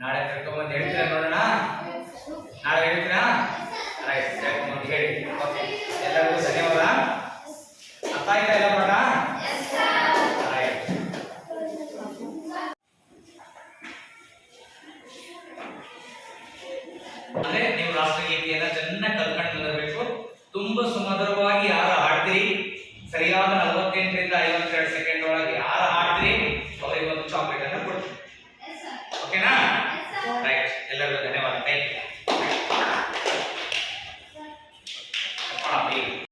ನಾಳೆ ಕರ್ಕೊಂಡ್ಬಂದು ಹೇಳ್ತೀರಾ ನೋಡೋಣ? ನಾಳೆ ಹೇಳ್ತೀರಾ? ರೈಟ್, ಕರ್ಕೊಂಡ್ಬಂದು ಹೇಳಿ. ಓಕೆ, ಎಲ್ಲರಿಗೂ ಧನ್ಯವಾದ. ಅರ್ಥ ಆಯ್ತಾ ಎಲ್ಲ ಪಾಠ? ರೈಟ್. ಅಂದ್ರೆ ನೀವು ರಾಷ್ಟ್ರಗೀತೆಯನ್ನ ಚೆನ್ನಾಗಿ ಕಲ್ತ್ಕೊಂಡು ಬಂದಿರಬೇಕು. ತುಂಬಾ ಸುಮಧುರವಾಗಿ ಯಾರು ಹಾಡ್ತೀರಿ, ಸರಿಯಾದ